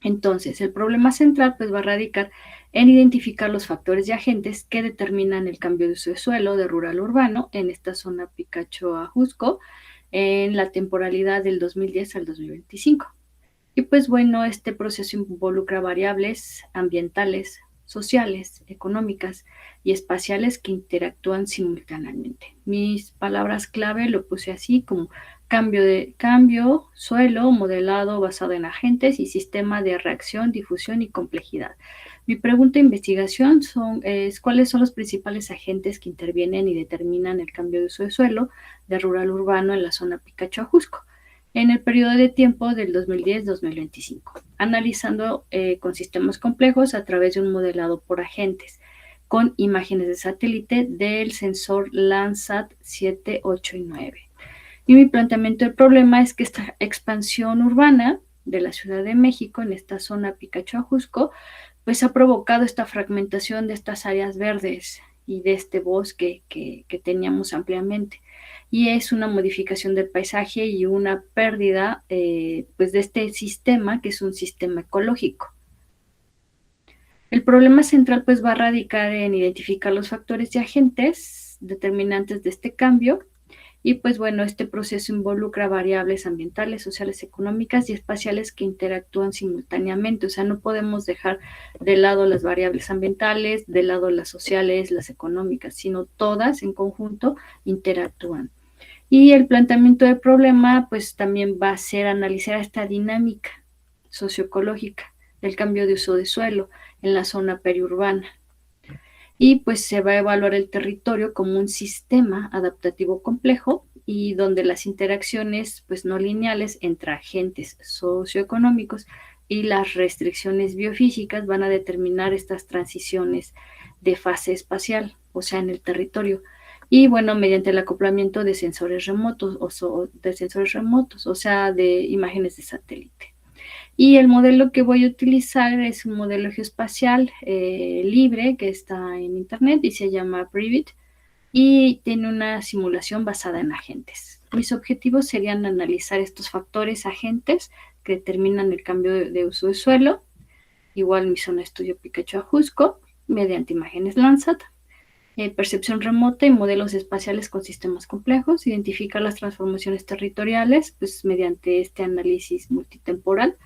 Entonces, el problema central pues va a radicar en identificar los factores y agentes que determinan el cambio de uso de suelo de rural a urbano en esta zona Picacho-Ajusco en la temporalidad del 2010 al 2025. Y pues bueno, este proceso involucra variables ambientales, sociales, económicas y espaciales que interactúan simultáneamente. Mis palabras clave lo puse así como cambio, suelo, modelado basado en agentes y sistema de reacción, difusión y complejidad. Mi pregunta de investigación es cuáles son los principales agentes que intervienen y determinan el cambio de uso de suelo de rural a urbano en la zona Picacho-Ajusco en el periodo de tiempo del 2010-2025, analizando con sistemas complejos a través de un modelado por agentes, con imágenes de satélite del sensor Landsat 7, 8 y 9. Y mi planteamiento del problema es que esta expansión urbana de la Ciudad de México en esta zona Picacho-Ajusco, pues ha provocado esta fragmentación de estas áreas verdes y de este bosque que teníamos ampliamente y es una modificación del paisaje y una pérdida pues de este sistema que es un sistema ecológico. El problema central pues va a radicar en identificar los factores y agentes determinantes de este cambio y pues bueno, este proceso involucra variables ambientales, sociales, económicas y espaciales que interactúan simultáneamente. O sea, no podemos dejar de lado las variables ambientales, de lado las sociales, las económicas, sino todas en conjunto interactúan. Y el planteamiento del problema, pues también va a ser analizar esta dinámica socioecológica del cambio de uso de suelo en la zona periurbana. Y pues se va a evaluar el territorio como un sistema adaptativo complejo y donde las interacciones pues no lineales entre agentes socioeconómicos y las restricciones biofísicas van a determinar estas transiciones de fase espacial, o sea, en el territorio. Y bueno, mediante el acoplamiento de sensores remotos, o sea, de imágenes de satélite. Y el modelo que voy a utilizar es un modelo geoespacial libre que está en internet y se llama Privit y tiene una simulación basada en agentes. Mis objetivos serían analizar estos factores agentes que determinan el cambio de uso de suelo, igual mi zona de estudio Picacho-Ajusco, mediante imágenes Landsat, percepción remota y modelos espaciales con sistemas complejos, identificar las transformaciones territoriales pues, mediante este análisis multitemporal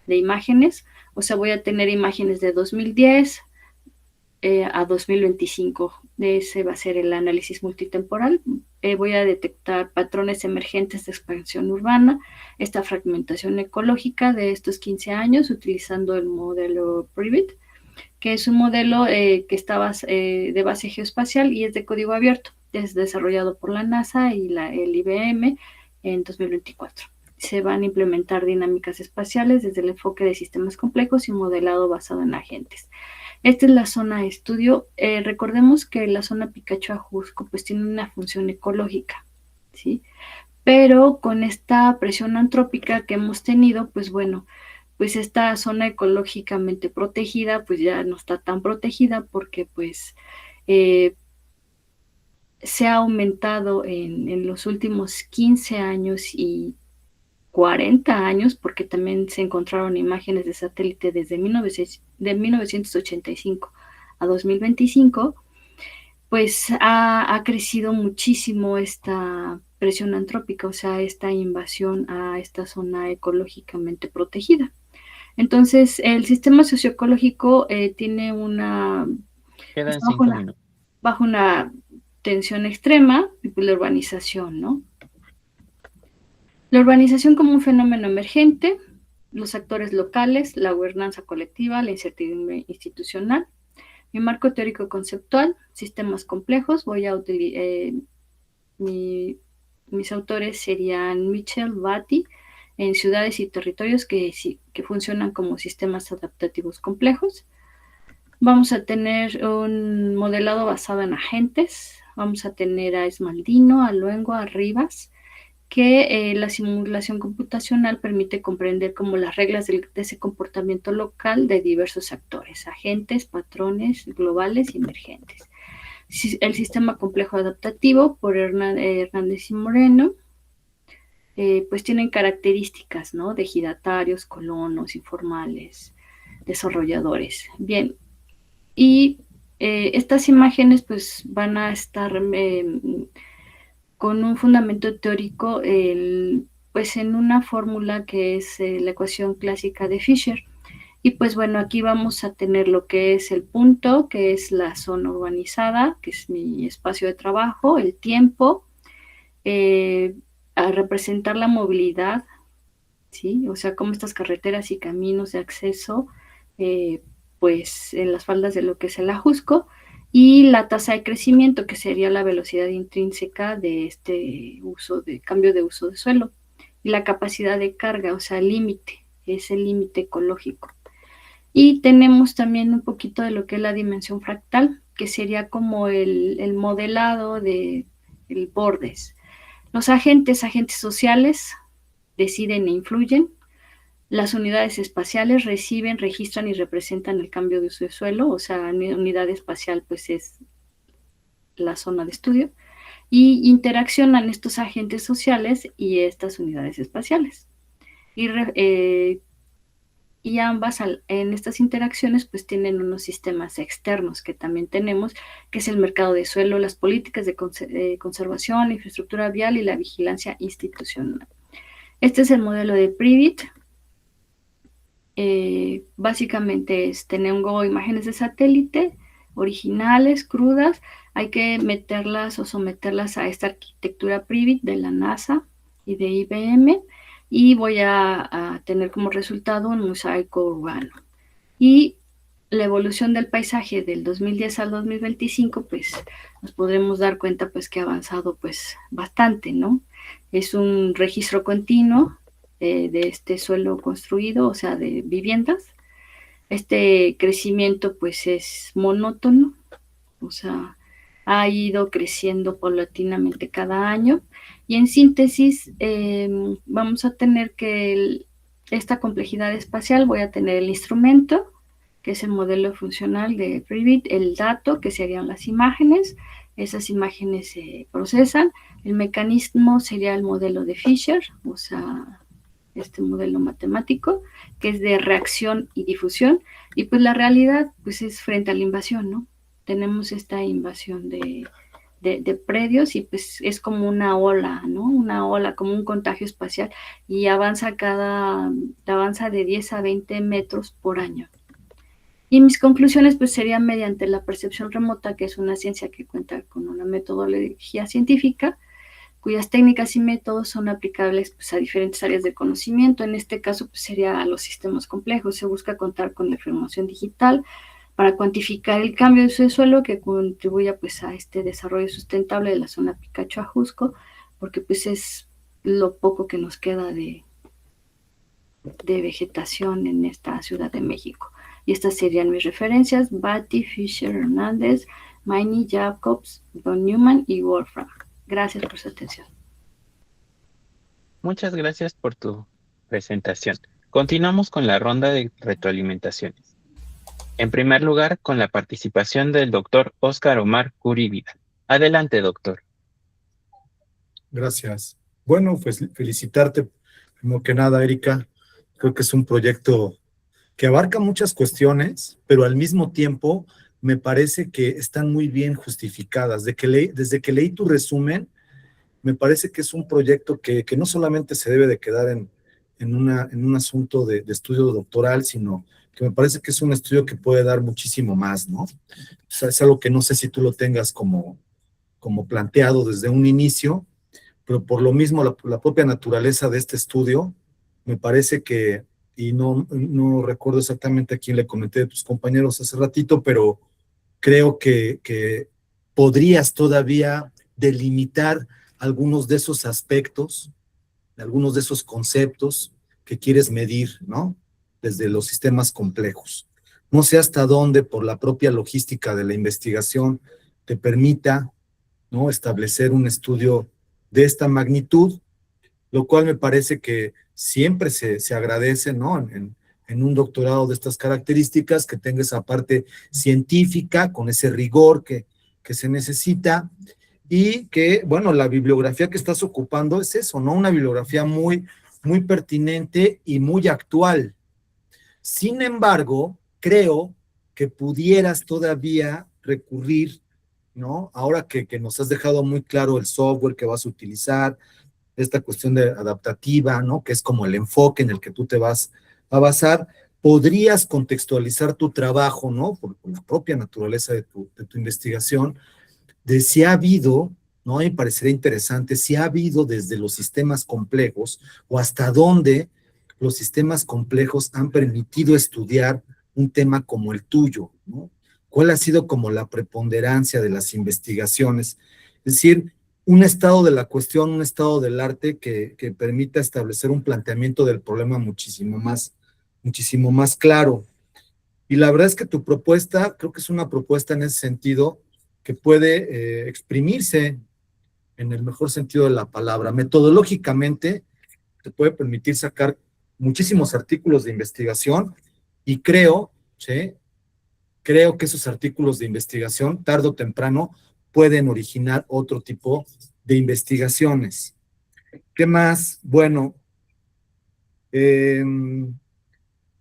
de imágenes, o sea, voy a tener imágenes de 2010 a 2025, ese va a ser el análisis multitemporal, voy a detectar patrones emergentes de expansión urbana, esta fragmentación ecológica de estos 15 años utilizando el modelo Privit, que es un modelo que está de base geoespacial y es de código abierto, es desarrollado por la NASA y el IBM en 2024. Se van a implementar dinámicas espaciales desde el enfoque de sistemas complejos y modelado basado en agentes. Esta es la zona de estudio. Recordemos que la zona Picacho-Ajusco pues tiene una función ecológica, ¿sí? Pero con esta presión antrópica que hemos tenido, pues bueno, pues esta zona ecológicamente protegida pues ya no está tan protegida porque pues se ha aumentado en los últimos 15 años y 40 años, porque también se encontraron imágenes de satélite desde 1985 a 2025, pues ha crecido muchísimo esta presión antrópica, o sea, esta invasión a esta zona ecológicamente protegida. Entonces, el sistema socioecológico tiene Quedan 5 minutos. Bajo una tensión extrema y pues la urbanización, ¿no? La urbanización como un fenómeno emergente, los actores locales, la gobernanza colectiva, la incertidumbre institucional. Mi marco teórico conceptual, sistemas complejos. Voy a utilizar, mis autores serían Mitchell, Batty, en ciudades y territorios que funcionan como sistemas adaptativos complejos. Vamos a tener un modelado basado en agentes. Vamos a tener a Esmaldino, a Luengo, a Rivas, que la simulación computacional permite comprender como las reglas de ese comportamiento local de diversos actores, agentes, patrones globales y emergentes. El sistema complejo adaptativo por Hernández y Moreno, pues tienen características, ¿no? De ejidatarios, colonos, informales, desarrolladores. Bien, y estas imágenes pues van a estar con un fundamento teórico pues en una fórmula que es la ecuación clásica de Fisher. Y pues bueno, aquí vamos a tener lo que es el punto, que es la zona urbanizada, que es mi espacio de trabajo, el tiempo, a representar la movilidad, ¿sí? O sea, cómo estas carreteras y caminos de acceso, pues en las faldas de lo que es el Ajusco, y la tasa de crecimiento, que sería la velocidad intrínseca de este cambio de uso de suelo, y la capacidad de carga, o sea, el límite, es el límite ecológico. Y tenemos también un poquito de lo que es la dimensión fractal, que sería como el modelado de el bordes. Los agentes sociales deciden e influyen. Las unidades espaciales reciben, registran y representan el cambio de uso de suelo, o sea, unidad espacial pues es la zona de estudio, y interaccionan estos agentes sociales y estas unidades espaciales. Y ambas en estas interacciones pues tienen unos sistemas externos que también tenemos, que es el mercado de suelo, las políticas de conservación, la infraestructura vial y la vigilancia institucional. Este es el modelo de Privit. Básicamente tengo imágenes de satélite originales, crudas, hay que meterlas o someterlas a esta arquitectura Privit de la NASA y de IBM, y voy a tener como resultado un mosaico urbano. Y la evolución del paisaje del 2010 al 2025, pues nos podremos dar cuenta pues que ha avanzado pues bastante, ¿no? Es un registro continuo de este suelo construido, o sea, de viviendas. Este crecimiento pues es monótono, o sea, ha ido creciendo paulatinamente cada año, y en síntesis vamos a tener que esta complejidad espacial, voy a tener el instrumento, que es el modelo funcional de Privit, el dato, que serían las imágenes, esas imágenes se procesan, el mecanismo sería el modelo de Fisher, o sea, este modelo matemático, que es de reacción y difusión, y pues la realidad pues es frente a la invasión, ¿no? Tenemos esta invasión de predios y pues es como una ola, ¿no? Una ola, como un contagio espacial, y avanza de 10 a 20 metros por año. Y mis conclusiones pues serían mediante la percepción remota, que es una ciencia que cuenta con una metodología científica, cuyas técnicas y métodos son aplicables pues, a diferentes áreas de conocimiento. En este caso pues, sería a los sistemas complejos. Se busca contar con la información digital para cuantificar el cambio de uso de suelo que contribuya pues, a este desarrollo sustentable de la zona Picacho-Ajusco, porque pues es lo poco que nos queda de vegetación en esta Ciudad de México. Y estas serían mis referencias: Batty, Fisher, Hernández, Maini, Jacobs, von Neumann y Wolfram. Gracias por su atención. Muchas gracias por tu presentación. Continuamos con la ronda de retroalimentaciones. En primer lugar, con la participación del doctor Óscar Omar Curi Vidal. Adelante, doctor. Gracias. Bueno, pues felicitarte, primero que nada, Erika. Creo que es un proyecto que abarca muchas cuestiones, pero al mismo tiempo me parece que están muy bien justificadas. Desde que leí tu resumen, me parece que es un proyecto que no solamente se debe de quedar en un asunto de estudio doctoral, sino que me parece que es un estudio que puede dar muchísimo más, ¿no? O sea, es algo que no sé si tú lo tengas como planteado desde un inicio, pero por lo mismo la propia naturaleza de este estudio, me parece que, y no recuerdo exactamente a quién le comenté de tus compañeros hace ratito, pero creo que podrías todavía delimitar algunos de esos aspectos, algunos de esos conceptos que quieres medir, ¿no? Desde los sistemas complejos. No sé hasta dónde, por la propia logística de la investigación, te permita, ¿no?, establecer un estudio de esta magnitud, lo cual me parece que siempre se agradece, ¿no?, en un doctorado de estas características, que tenga esa parte científica, con ese rigor que se necesita, y que, bueno, la bibliografía que estás ocupando es eso, ¿no? Una bibliografía muy, muy pertinente y muy actual. Sin embargo, creo que pudieras todavía recurrir, ¿no? Ahora que nos has dejado muy claro el software que vas a utilizar, esta cuestión de adaptativa, ¿no?, que es como el enfoque en el que tú te vas a basar, podrías contextualizar tu trabajo, ¿no?, por la propia naturaleza de tu investigación, de si ha habido, ¿no?, me parecería interesante, si ha habido desde los sistemas complejos o hasta dónde los sistemas complejos han permitido estudiar un tema como el tuyo, ¿no? ¿Cuál ha sido como la preponderancia de las investigaciones? Es decir, un estado de la cuestión, un estado del arte que permita establecer un planteamiento del problema muchísimo más claro. Y la verdad es que tu propuesta, creo que es una propuesta en ese sentido que puede exprimirse en el mejor sentido de la palabra. Metodológicamente, te puede permitir sacar muchísimos artículos de investigación y creo, ¿sí?, creo que esos artículos de investigación, tarde o temprano, pueden originar otro tipo de investigaciones. ¿Qué más? Bueno,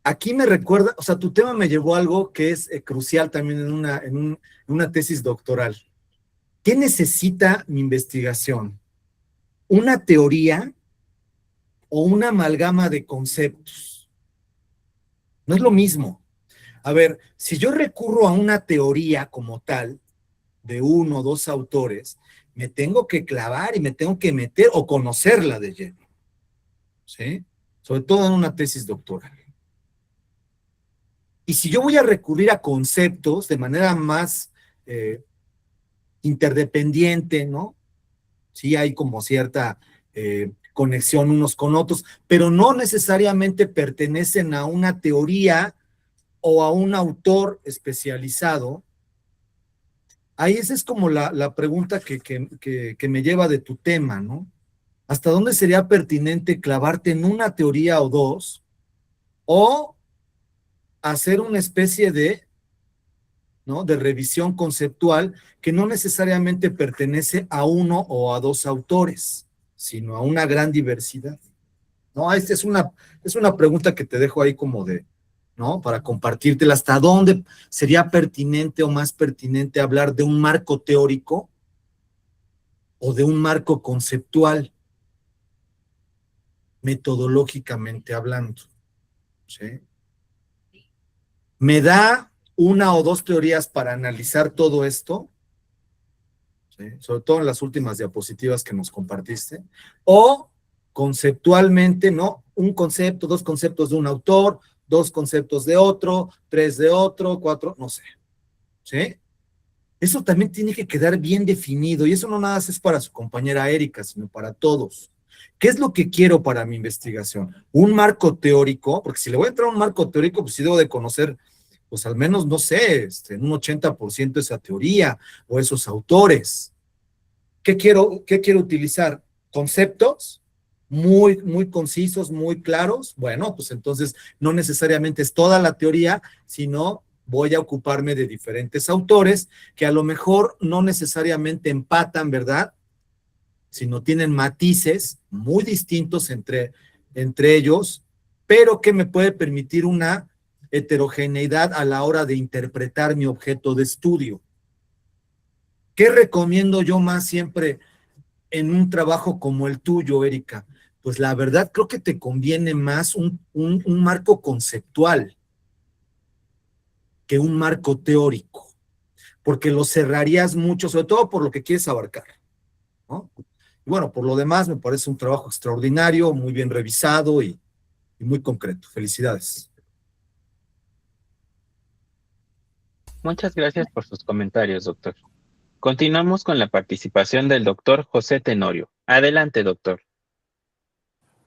aquí me recuerda, o sea, tu tema me llevó a algo que es crucial también en una tesis doctoral. ¿Qué necesita mi investigación? ¿Una teoría o una amalgama de conceptos? No es lo mismo. A ver, si yo recurro a una teoría como tal, de uno o dos autores, me tengo que clavar y me tengo que meter o conocerla de lleno, ¿sí? Sobre todo en una tesis doctoral. Y si yo voy a recurrir a conceptos de manera más interdependiente, ¿no? Sí hay como cierta conexión unos con otros, pero no necesariamente pertenecen a una teoría o a un autor especializado. Ahí esa es como la pregunta que me lleva de tu tema, ¿no? ¿Hasta dónde sería pertinente clavarte en una teoría o dos, o hacer una especie de, ¿no?, de revisión conceptual que no necesariamente pertenece a uno o a dos autores, sino a una gran diversidad? ¿No? Esta es una pregunta que te dejo ahí como de, ¿no?, para compartírtela. ¿Hasta dónde sería pertinente o más pertinente hablar de un marco teórico o de un marco conceptual, metodológicamente hablando? ¿Sí? ¿Me da una o dos teorías para analizar todo esto? ¿Sí? Sobre todo en las últimas diapositivas que nos compartiste. O conceptualmente, ¿no? Un concepto, dos conceptos de un autor, dos conceptos de otro, tres de otro, cuatro, no sé. ¿Sí? Eso también tiene que quedar bien definido, y eso no nada más es para su compañera Erika, sino para todos. ¿Qué es lo que quiero para mi investigación? Un marco teórico, porque si le voy a entrar a un marco teórico, pues sí debo de conocer pues al menos, no sé, en un 80% esa teoría o esos autores. ¿Qué quiero utilizar? ¿Conceptos muy concisos, muy claros? Bueno, pues entonces no necesariamente es toda la teoría, sino voy a ocuparme de diferentes autores que a lo mejor no necesariamente empatan, ¿verdad? Sino tienen matices muy distintos entre ellos, pero que me puede permitir una heterogeneidad a la hora de interpretar mi objeto de estudio. ¿Qué recomiendo yo más siempre en un trabajo como el tuyo, Erika? Pues la verdad creo que te conviene más un marco conceptual que un marco teórico, porque lo cerrarías mucho, sobre todo por lo que quieres abarcar, ¿no? Y bueno, por lo demás me parece un trabajo extraordinario, muy bien revisado y muy concreto. Felicidades. Muchas gracias por sus comentarios, doctor. Continuamos con la participación del doctor José Tenorio. Adelante, doctor.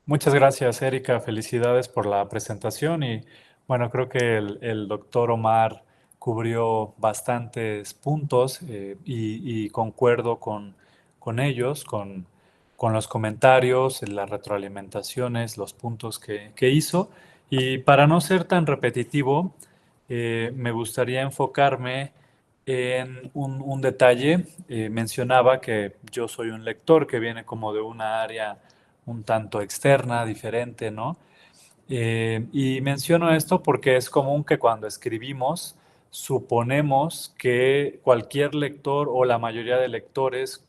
Muchas gracias, Erika. Felicidades por la presentación y bueno, creo que el doctor Omar cubrió bastantes puntos y concuerdo con ellos, con los comentarios, las retroalimentaciones, los puntos que hizo. Y para no ser tan repetitivo, me gustaría enfocarme en un detalle. Mencionaba que yo soy un lector que viene como de una área un tanto externa, diferente, ¿no? Y menciono esto porque es común que cuando escribimos suponemos que cualquier lector o la mayoría de lectores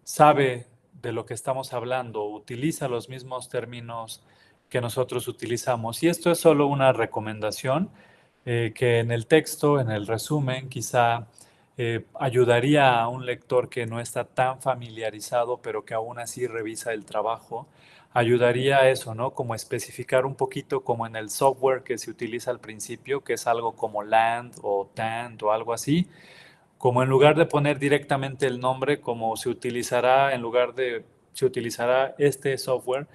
sabe de lo que estamos hablando, utiliza los mismos términos que nosotros utilizamos. Y esto es solo una recomendación que en el texto, en el resumen, quizá ayudaría a un lector que no está tan familiarizado, pero que aún así revisa el trabajo. Ayudaría a eso, ¿no? Como especificar un poquito como en el software que se utiliza al principio, que es algo como land o TAND o algo así, como en lugar de poner directamente el nombre, como se utilizará, en lugar de se utilizará este software,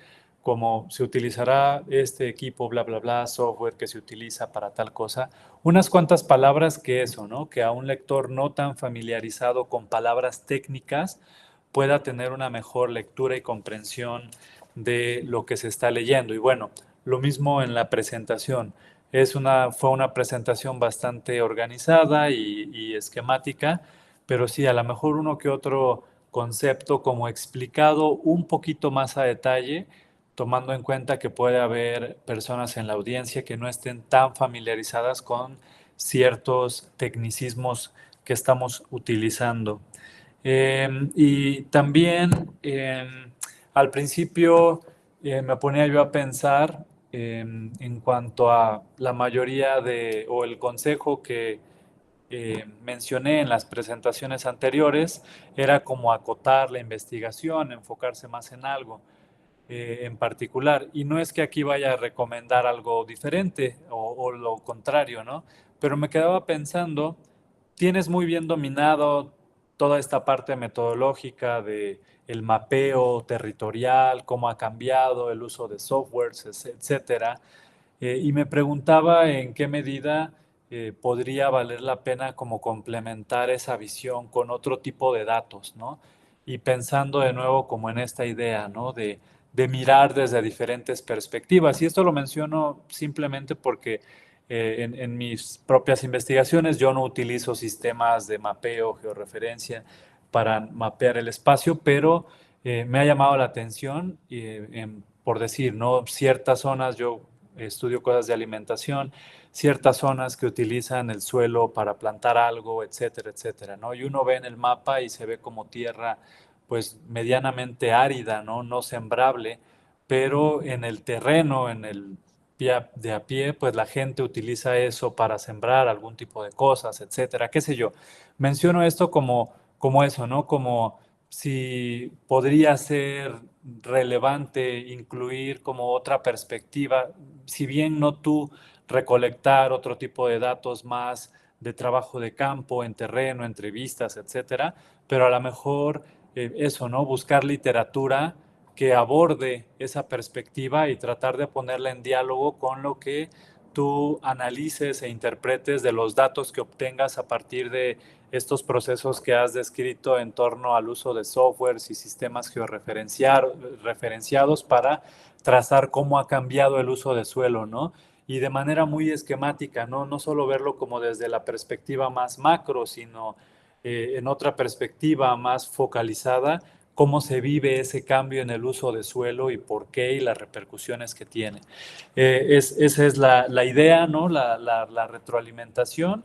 como se utilizará este equipo, bla, bla, bla, software que se utiliza para tal cosa. Unas cuantas palabras que eso, ¿no? Que a un lector no tan familiarizado con palabras técnicas pueda tener una mejor lectura y comprensión de lo que se está leyendo. Y bueno, lo mismo en la presentación. Fue una presentación bastante organizada y esquemática, pero sí, a lo mejor uno que otro concepto como explicado un poquito más a detalle, tomando en cuenta que puede haber personas en la audiencia que no estén tan familiarizadas con ciertos tecnicismos que estamos utilizando. Y también al principio me ponía yo a pensar en cuanto a la mayoría o el consejo que mencioné en las presentaciones anteriores, era como acotar la investigación, enfocarse más en algo en particular. Y no es que aquí vaya a recomendar algo diferente o lo contrario, ¿no? Pero me quedaba pensando, tienes muy bien dominado toda esta parte metodológica de el mapeo territorial, cómo ha cambiado el uso de softwares, etcétera. Y me preguntaba en qué medida podría valer la pena como complementar esa visión con otro tipo de datos, ¿no? Y pensando de nuevo como en esta idea, ¿no? De mirar desde diferentes perspectivas. Y esto lo menciono simplemente porque en mis propias investigaciones yo no utilizo sistemas de mapeo, georreferencia para mapear el espacio, pero me ha llamado la atención, por decir, ¿no? Ciertas zonas, yo estudio cosas de alimentación, ciertas zonas que utilizan el suelo para plantar algo, etcétera, etcétera, ¿no? Y uno ve en el mapa y se ve como tierra, pues, medianamente árida, ¿no? No sembrable, pero en el terreno, en el de a pie, pues la gente utiliza eso para sembrar algún tipo de cosas, etcétera, qué sé yo. Menciono esto como eso, ¿no? Como si podría ser relevante incluir como otra perspectiva, si bien no tú recolectar otro tipo de datos más de trabajo de campo, en terreno, entrevistas, etcétera, pero a lo mejor eso, ¿no? Buscar literatura que aborde esa perspectiva y tratar de ponerla en diálogo con lo que tú analices e interpretes de los datos que obtengas a partir de estos procesos que has descrito en torno al uso de softwares y sistemas georreferenciados para trazar cómo ha cambiado el uso de suelo, ¿no? Y de manera muy esquemática, ¿no? No solo verlo como desde la perspectiva más macro, sino en otra perspectiva más focalizada, cómo se vive ese cambio en el uso de suelo y por qué y las repercusiones que tiene. Esa es la idea, ¿no? La retroalimentación,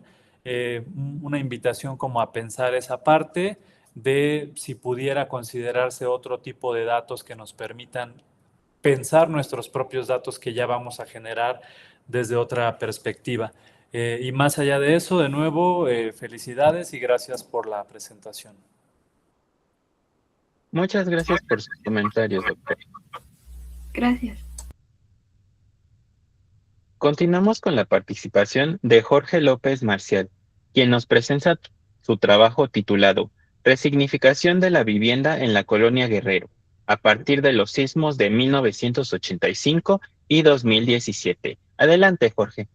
una invitación como a pensar esa parte de si pudiera considerarse otro tipo de datos que nos permitan pensar nuestros propios datos que ya vamos a generar desde otra perspectiva. Y más allá de eso, de nuevo, felicidades y gracias por la presentación. Muchas gracias por sus comentarios, doctor. Gracias. Continuamos con la participación de Jorge López Marcial, quien nos presenta su trabajo titulado Resignificación de la vivienda en la Colonia Guerrero, a partir de los sismos de 1985 y 2017. Adelante, Jorge.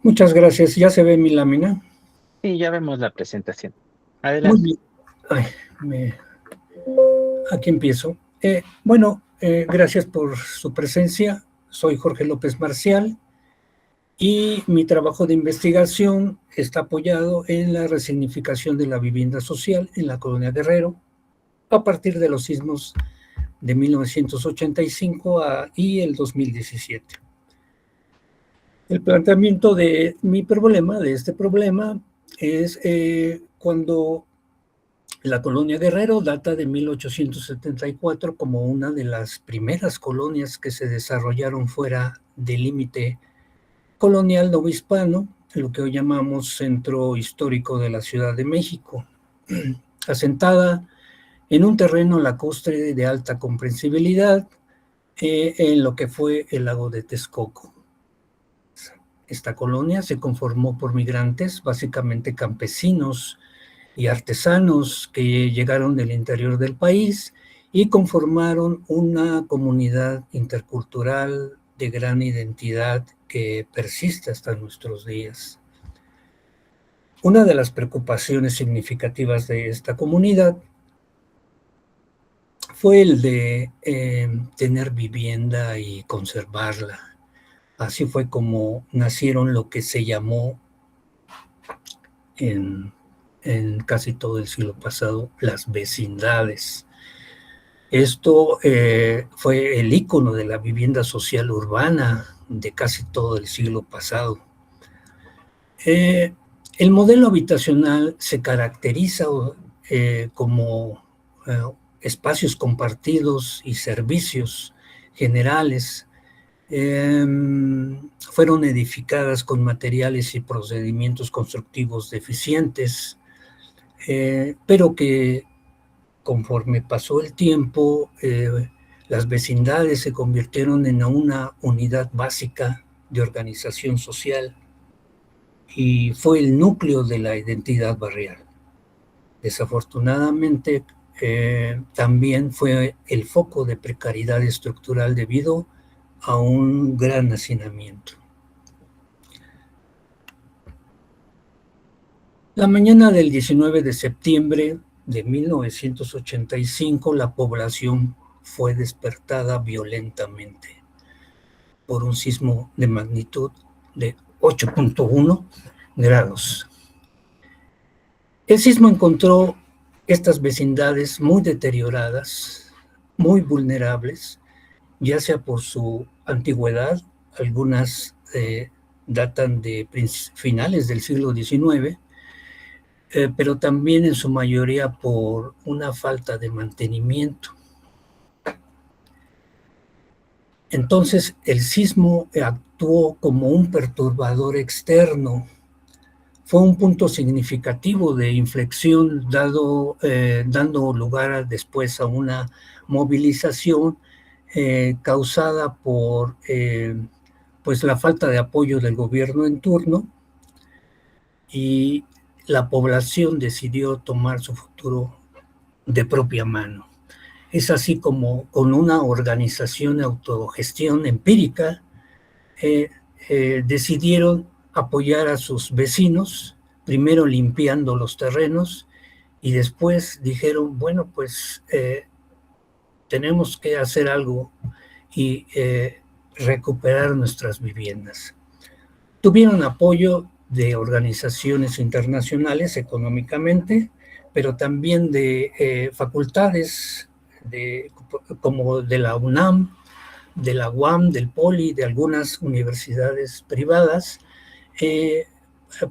Muchas gracias. ¿Ya se ve mi lámina? Sí, ya vemos la presentación. Muy Adelante. bien. Aquí empiezo. Gracias por su presencia. Soy Jorge López Marcial y mi trabajo de investigación está apoyado en la resignificación de la vivienda social en la Colonia Guerrero a partir de los sismos de 1985 y el 2017. El planteamiento de este problema, es cuando la Colonia Guerrero data de 1874 como una de las primeras colonias que se desarrollaron fuera del límite colonial novohispano, lo que hoy llamamos Centro Histórico de la Ciudad de México, asentada en un terreno lacustre de alta comprensibilidad en lo que fue el lago de Texcoco. Esta colonia se conformó por migrantes, básicamente campesinos y artesanos que llegaron del interior del país y conformaron una comunidad intercultural de gran identidad que persiste hasta nuestros días. Una de las preocupaciones significativas de esta comunidad fue el de tener vivienda y conservarla. Así fue como nacieron lo que se llamó en casi todo el siglo pasado las vecindades. Esto fue el ícono de la vivienda social urbana de casi todo el siglo pasado. El modelo habitacional se caracteriza como espacios compartidos y servicios generales. Fueron edificadas con materiales y procedimientos constructivos deficientes, pero que conforme pasó el tiempo, las vecindades se convirtieron en una unidad básica de organización social y fue el núcleo de la identidad barrial. Desafortunadamente, también fue el foco de precariedad estructural debido a un gran hacinamiento. La mañana del 19 de septiembre de 1985, la población fue despertada violentamente por un sismo de magnitud de 8.1 grados. El sismo encontró estas vecindades muy deterioradas, muy vulnerables, ya sea por su antigüedad, algunas datan de finales del siglo XIX, pero también en su mayoría por una falta de mantenimiento. Entonces, el sismo actuó como un perturbador externo. Fue un punto significativo de inflexión, dando lugar después a una movilización causada por pues la falta de apoyo del gobierno en turno, y la población decidió tomar su futuro de propia mano. Es así como con una organización de autogestión empírica decidieron apoyar a sus vecinos, primero limpiando los terrenos y después dijeron, bueno, pues tenemos que hacer algo y recuperar nuestras viviendas. Tuvieron apoyo de organizaciones internacionales económicamente, pero también de facultades como de la UNAM, de la UAM, del POLI, de algunas universidades privadas,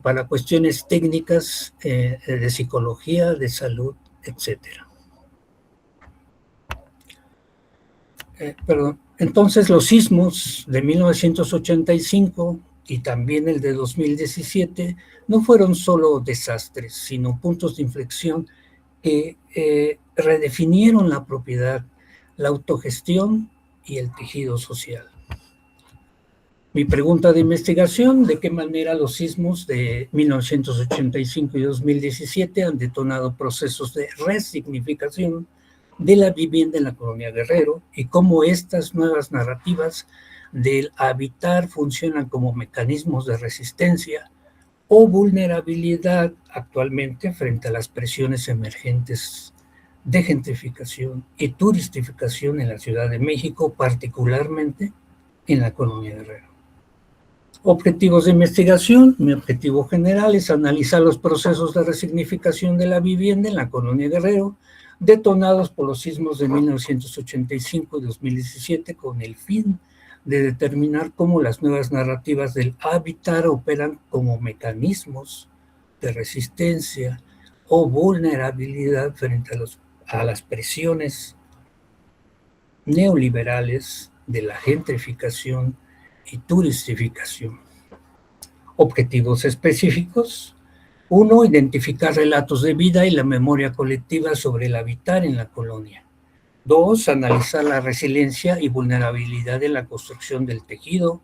para cuestiones técnicas de psicología, de salud, etc. Entonces los sismos de 1985 y también el de 2017 no fueron solo desastres, sino puntos de inflexión que redefinieron la propiedad, la autogestión y el tejido social. Mi pregunta de investigación: ¿de qué manera los sismos de 1985 y 2017 han detonado procesos de resignificación de la vivienda en la colonia Guerrero y cómo estas nuevas narrativas del habitar funcionan como mecanismos de resistencia o vulnerabilidad actualmente frente a las presiones emergentes de gentrificación y turistificación en la Ciudad de México, particularmente en la colonia Guerrero? Objetivos de investigación. Mi objetivo general es analizar los procesos de resignificación de la vivienda en la colonia Guerrero, detonados por los sismos de 1985 y 2017, con el fin de determinar cómo las nuevas narrativas del habitar operan como mecanismos de resistencia o vulnerabilidad frente a las presiones neoliberales de la gentrificación y turistificación. Objetivos específicos. 1. Identificar relatos de vida y la memoria colectiva sobre el habitar en la colonia. 2. Analizar la resiliencia y vulnerabilidad de la construcción del tejido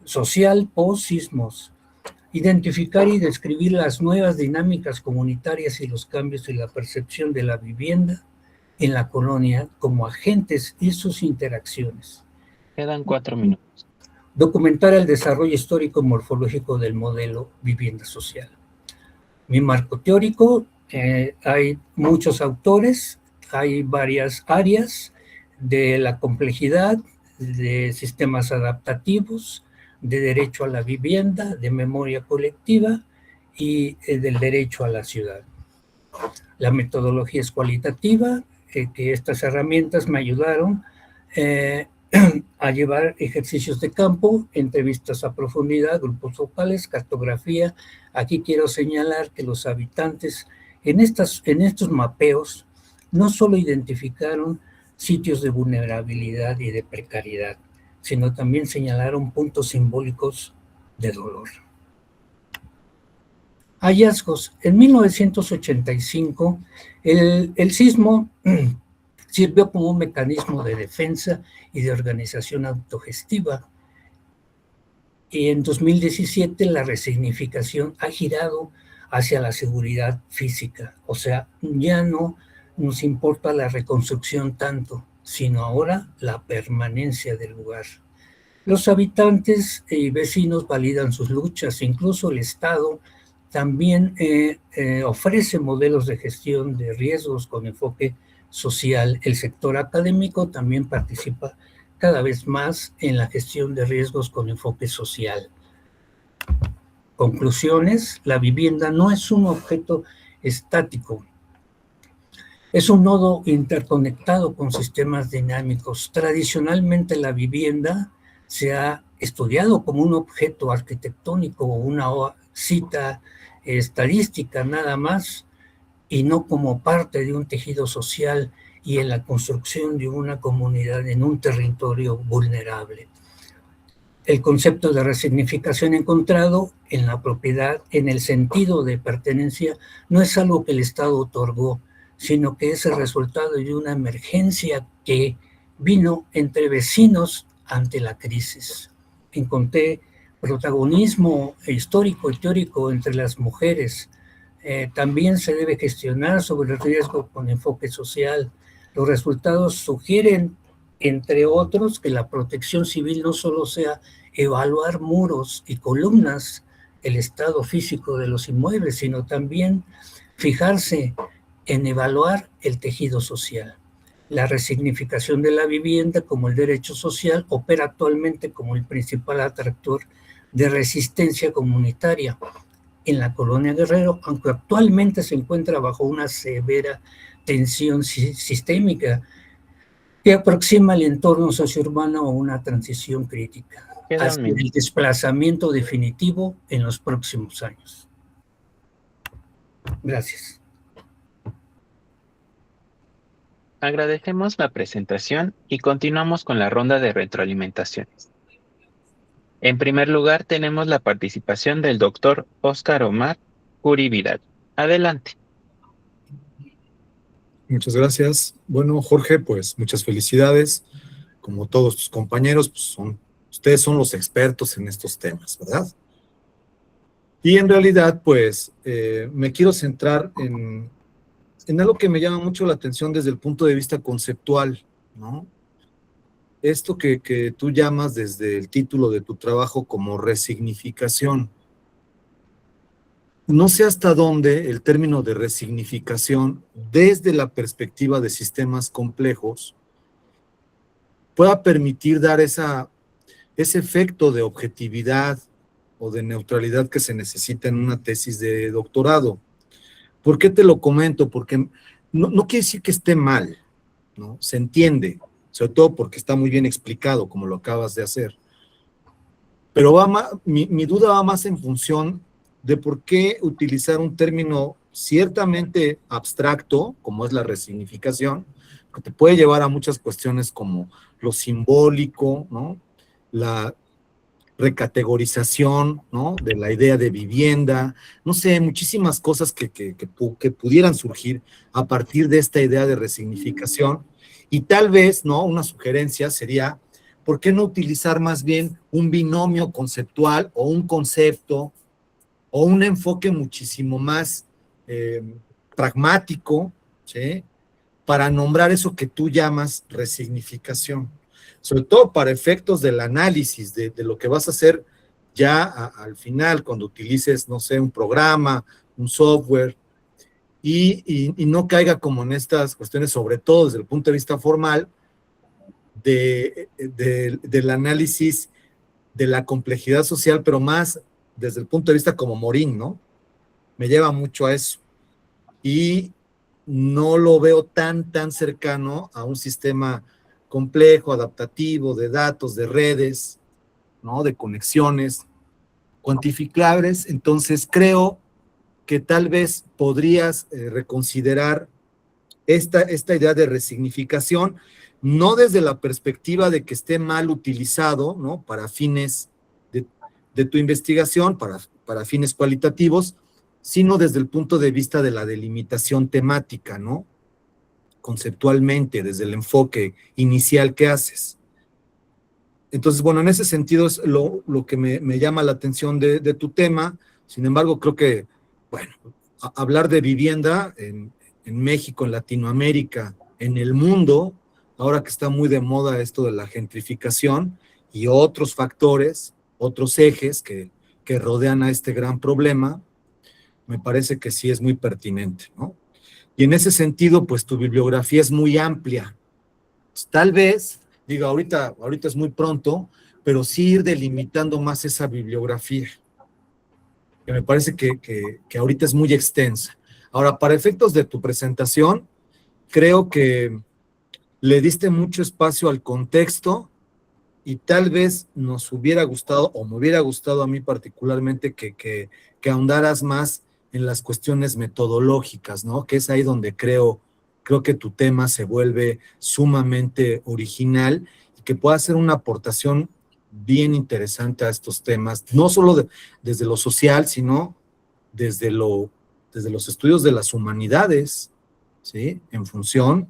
social post-sismos. Identificar y describir las nuevas dinámicas comunitarias y los cambios en la percepción de la vivienda en la colonia como agentes y sus interacciones. Quedan 4 minutos. Documentar el desarrollo histórico-morfológico del modelo vivienda social. Mi marco teórico, hay muchos autores, hay varias áreas de la complejidad, de sistemas adaptativos, de derecho a la vivienda, de memoria colectiva y del derecho a la ciudad. La metodología es cualitativa, que estas herramientas me ayudaron a llevar ejercicios de campo, entrevistas a profundidad, grupos locales, cartografía. Aquí quiero señalar que los habitantes en estos mapeos no solo identificaron sitios de vulnerabilidad y de precariedad, sino también señalaron puntos simbólicos de dolor. Hallazgos. En 1985, el sismo sirvió como un mecanismo de defensa y de organización autogestiva. Y en 2017 la resignificación ha girado hacia la seguridad física. O sea, ya no nos importa la reconstrucción tanto, sino ahora la permanencia del lugar. Los habitantes y vecinos validan sus luchas, incluso el Estado también ofrece modelos de gestión de riesgos con enfoque social. El sector académico también participa cada vez más en la gestión de riesgos con enfoque social. Conclusiones: la vivienda no es un objeto estático, es un nodo interconectado con sistemas dinámicos. Tradicionalmente la vivienda se ha estudiado como un objeto arquitectónico o una cita estadística nada más, y no como parte de un tejido social y en la construcción de una comunidad en un territorio vulnerable. El concepto de resignificación encontrado en la propiedad, en el sentido de pertenencia, no es algo que el Estado otorgó, sino que es el resultado de una emergencia que vino entre vecinos ante la crisis. Encontré protagonismo histórico y teórico entre las mujeres. También se debe gestionar sobre el riesgo con enfoque social. Los resultados sugieren, entre otros, que la protección civil no solo sea evaluar muros y columnas, el estado físico de los inmuebles, sino también fijarse en evaluar el tejido social. La resignificación de la vivienda como el derecho social opera actualmente como el principal atractor de resistencia comunitaria en la colonia Guerrero, aunque actualmente se encuentra bajo una severa tensión sistémica que aproxima el entorno sociourbano a una transición crítica hacia el desplazamiento definitivo en los próximos años. Gracias. Agradecemos la presentación y continuamos con la ronda de retroalimentaciones. En primer lugar, tenemos la participación del doctor Óscar Omar Curi Vidal. Adelante. Muchas gracias. Bueno, Jorge, pues muchas felicidades. Como todos tus compañeros, pues ustedes son los expertos en estos temas, ¿verdad? Y en realidad, pues, me quiero centrar en algo que me llama mucho la atención desde el punto de vista conceptual, ¿no? Esto que tú llamas desde el título de tu trabajo como resignificación. No sé hasta dónde el término de resignificación, desde la perspectiva de sistemas complejos, pueda permitir dar ese efecto de objetividad o de neutralidad que se necesita en una tesis de doctorado. ¿Por qué te lo comento? Porque no quiere decir que esté mal, ¿no? Se entiende, sobre todo porque está muy bien explicado, como lo acabas de hacer. Pero mi duda va más en función de por qué utilizar un término ciertamente abstracto, como es la resignificación, que te puede llevar a muchas cuestiones como lo simbólico, ¿no? La recategorización, ¿no? De la idea de vivienda, no sé, muchísimas cosas que pudieran surgir a partir de esta idea de resignificación. Y tal vez, ¿no? Una sugerencia sería, ¿por qué no utilizar más bien un binomio conceptual o un concepto o un enfoque muchísimo más pragmático, ¿sí? Para nombrar eso que tú llamas resignificación, sobre todo para efectos del análisis de lo que vas a hacer ya al final, cuando utilices, no sé, un programa, un software, y no caiga como en estas cuestiones, sobre todo desde el punto de vista formal, del análisis de la complejidad social, pero más desde el punto de vista como Morín, ¿no? Me lleva mucho a eso. Y no lo veo tan cercano a un sistema complejo, adaptativo, de datos, de redes, ¿no? De conexiones cuantificables. Entonces creo que tal vez podrías reconsiderar esta idea de resignificación, no desde la perspectiva de que esté mal utilizado, ¿no? Para fines de tu investigación, para fines cualitativos, sino desde el punto de vista de la delimitación temática, ¿no? Conceptualmente, desde el enfoque inicial que haces. Entonces, bueno, en ese sentido es lo que me llama la atención de tu tema. Sin embargo, creo que, bueno, hablar de vivienda en México, en Latinoamérica, en el mundo, ahora que está muy de moda esto de la gentrificación y otros factores, otros ejes que rodean a este gran problema, me parece que sí es muy pertinente, ¿no? Y en ese sentido, pues tu bibliografía es muy amplia. Pues, tal vez, digo, ahorita es muy pronto, pero sí ir delimitando más esa bibliografía. que me parece que ahorita es muy extensa. Ahora, para efectos de tu presentación, creo que le diste mucho espacio al contexto y tal vez nos hubiera gustado, o me hubiera gustado a mí particularmente, que ahondaras más en las cuestiones metodológicas, ¿no? Que es ahí donde creo que tu tema se vuelve sumamente original y que pueda hacer una aportación bien interesante a estos temas, no solo desde lo social, sino desde los estudios de las humanidades, ¿sí? En función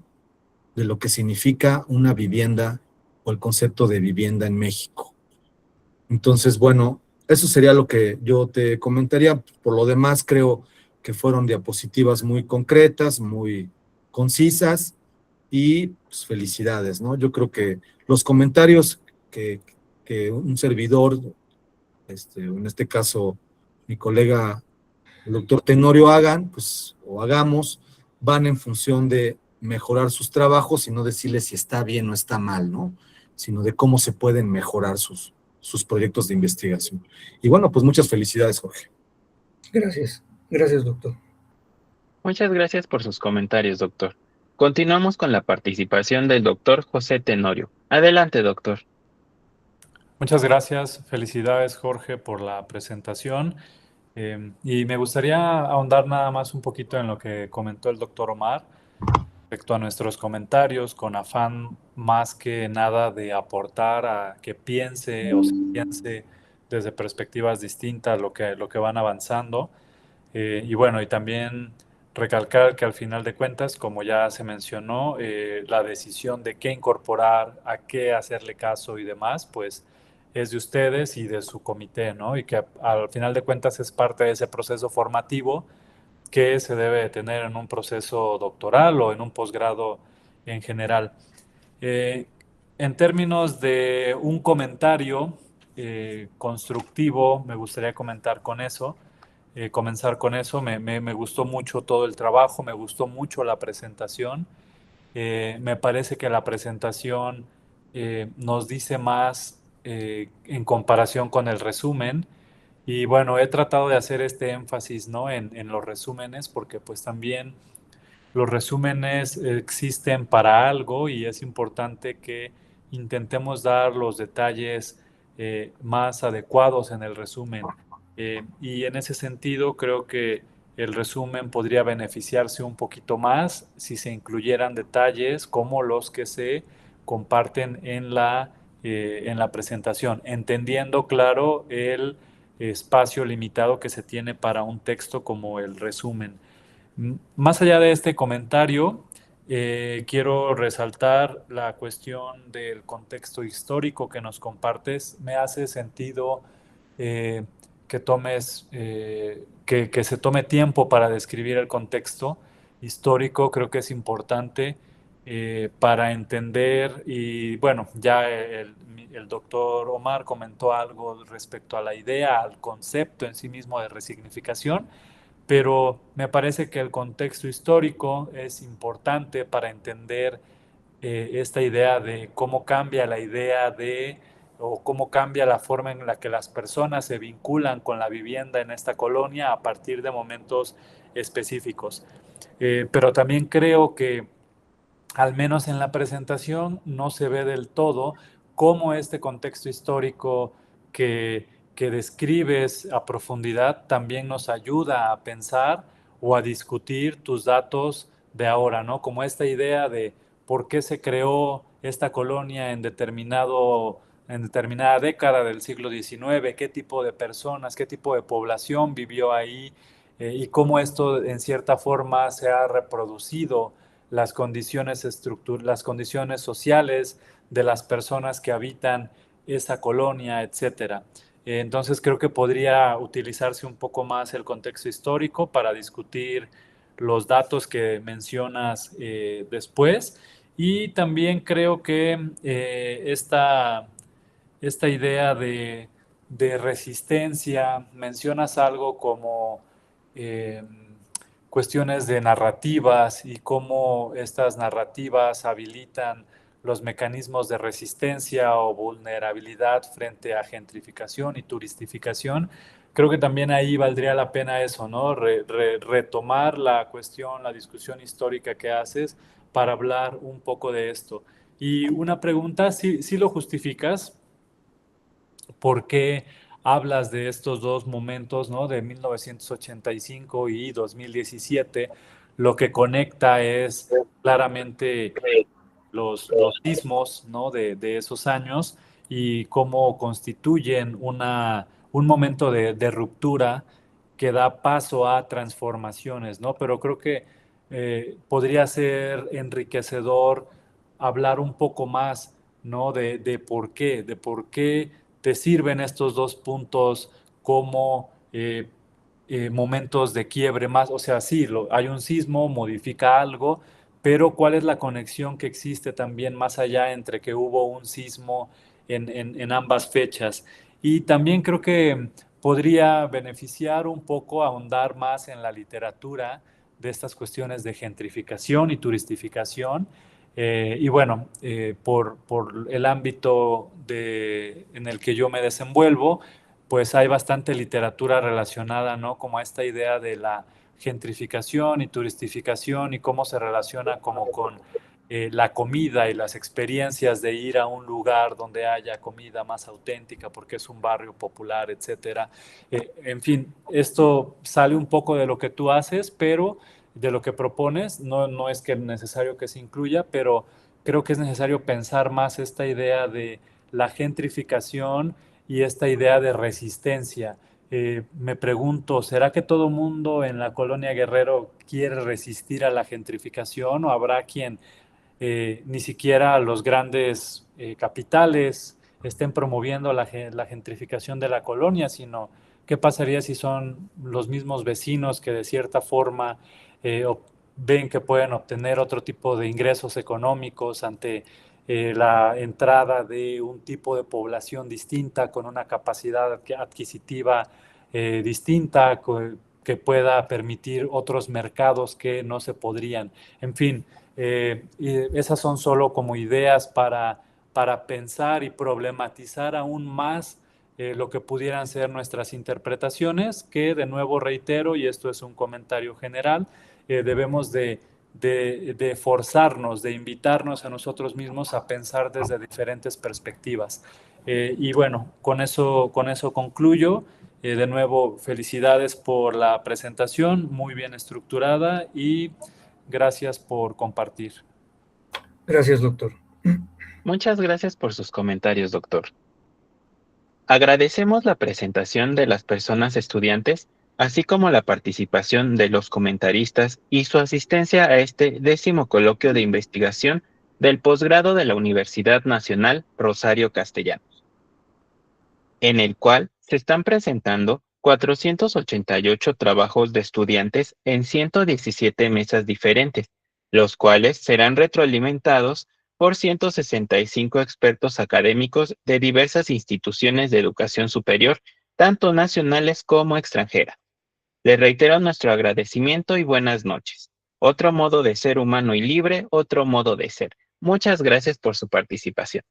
de lo que significa una vivienda o el concepto de vivienda en México. Entonces, bueno, eso sería lo que yo te comentaría. Por lo demás, creo que fueron diapositivas muy concretas, muy concisas y pues, felicidades, ¿no? Yo creo que los comentarios que un servidor, en este caso mi colega el doctor Tenorio hagan, pues, o hagamos, van en función de mejorar sus trabajos y no decirles si está bien o está mal, ¿no? Sino de cómo se pueden mejorar sus proyectos de investigación. Y bueno, pues muchas felicidades, Jorge. Gracias. Gracias, doctor. Muchas gracias por sus comentarios, doctor. Continuamos con la participación del doctor José Tenorio. Adelante, doctor. Muchas gracias. Felicidades, Jorge, por la presentación. Y me gustaría ahondar nada más un poquito en lo que comentó el doctor Omar respecto a nuestros comentarios, con afán más que nada de aportar a que piense o se piense desde perspectivas distintas lo que van avanzando. Y bueno, y también recalcar que al final de cuentas, como ya se mencionó, la decisión de qué incorporar, a qué hacerle caso y demás, pues es de ustedes y de su comité, ¿no? Y que al final de cuentas es parte de ese proceso formativo que se debe tener en un proceso doctoral o en un posgrado en general. En términos de un comentario constructivo, me gustaría comenzar con eso. Me gustó mucho todo el trabajo, me gustó mucho la presentación. Me parece que la presentación nos dice más en comparación con el resumen. Y bueno, he tratado de hacer este énfasis, ¿no? en los resúmenes, porque pues también los resúmenes existen para algo y es importante que intentemos dar los detalles más adecuados en el resumen. Y en ese sentido creo que el resumen podría beneficiarse un poquito más si se incluyeran detalles como los que se comparten en la presentación, entendiendo, claro, el espacio limitado que se tiene para un texto como el resumen. Más allá de este comentario, quiero resaltar la cuestión del contexto histórico que nos compartes. Me hace sentido eh, que se tome tiempo para describir el contexto histórico. Creo que es importante para entender y bueno, ya el doctor Omar comentó algo respecto a la idea, al concepto en sí mismo de resignificación, pero me parece que el contexto histórico es importante para entender esta idea de cómo cambia la idea de o cómo cambia la forma en la que las personas se vinculan con la vivienda en esta colonia a partir de momentos específicos. Pero también creo que, al menos en la presentación, no se ve del todo cómo este contexto histórico que describes a profundidad también nos ayuda a pensar o a discutir tus datos de ahora, ¿no? Como esta idea de por qué se creó esta colonia en determinada década del siglo XIX, qué tipo de personas, qué tipo de población vivió ahí, y cómo esto en cierta forma se ha reproducido las condiciones sociales de las personas que habitan esa colonia, etcétera. Entonces creo que podría utilizarse un poco más el contexto histórico para discutir los datos que mencionas después. Y también creo que esta idea de resistencia, mencionas algo como cuestiones de narrativas y cómo estas narrativas habilitan los mecanismos de resistencia o vulnerabilidad frente a gentrificación y turistificación. creo que también ahí valdría la pena eso, ¿no? Retomar la cuestión, la discusión histórica que haces para hablar un poco de esto. Y una pregunta, ¿sí lo justificas? ¿Por qué hablas de estos dos momentos, ¿no? De 1985 y 2017? Lo que conecta es claramente los sismos, ¿no? de esos años y cómo constituyen un momento de ruptura que da paso a transformaciones, ¿no? Pero creo que podría ser enriquecedor hablar un poco más, ¿no? De por qué te sirven estos dos puntos como momentos de quiebre más. O sea, sí, hay un sismo, modifica algo, pero ¿cuál es la conexión que existe también más allá entre que hubo un sismo en ambas fechas? Y también creo que podría beneficiar un poco ahondar más en la literatura de estas cuestiones de gentrificación y turistificación. Y bueno, por el ámbito en el que yo me desenvuelvo, pues hay bastante literatura relacionada, ¿no? Como a esta idea de la gentrificación y turistificación y cómo se relaciona como con la comida y las experiencias de ir a un lugar donde haya comida más auténtica porque es un barrio popular, etcétera. En fin, esto sale un poco de lo que tú haces, pero de lo que propones, no es que es necesario que se incluya, pero creo que es necesario pensar más esta idea de la gentrificación y esta idea de resistencia. Me pregunto, ¿será que todo mundo en la colonia Guerrero quiere resistir a la gentrificación o habrá quien ni siquiera los grandes capitales estén promoviendo la gentrificación de la colonia, sino qué pasaría si son los mismos vecinos que de cierta forma ven que pueden obtener otro tipo de ingresos económicos ante la entrada de un tipo de población distinta, con una capacidad adquisitiva distinta, que pueda permitir otros mercados que no se podrían. En fin, y esas son solo como ideas para pensar y problematizar aún más lo que pudieran ser nuestras interpretaciones, que de nuevo reitero, y esto es un comentario general, debemos de forzarnos, de invitarnos a nosotros mismos a pensar desde diferentes perspectivas. Y bueno, con eso concluyo. De nuevo, felicidades por la presentación, muy bien estructurada y gracias por compartir. Gracias, doctor. Muchas gracias por sus comentarios, doctor. Agradecemos la presentación de las personas estudiantes, así como la participación de los comentaristas y su asistencia a este 10º coloquio de investigación del posgrado de la Universidad Nacional Rosario Castellanos, en el cual se están presentando 488 trabajos de estudiantes en 117 mesas diferentes, los cuales serán retroalimentados por 165 expertos académicos de diversas instituciones de educación superior, tanto nacionales como extranjeras. Les reitero nuestro agradecimiento y buenas noches. Otro modo de ser humano y libre, otro modo de ser. Muchas gracias por su participación.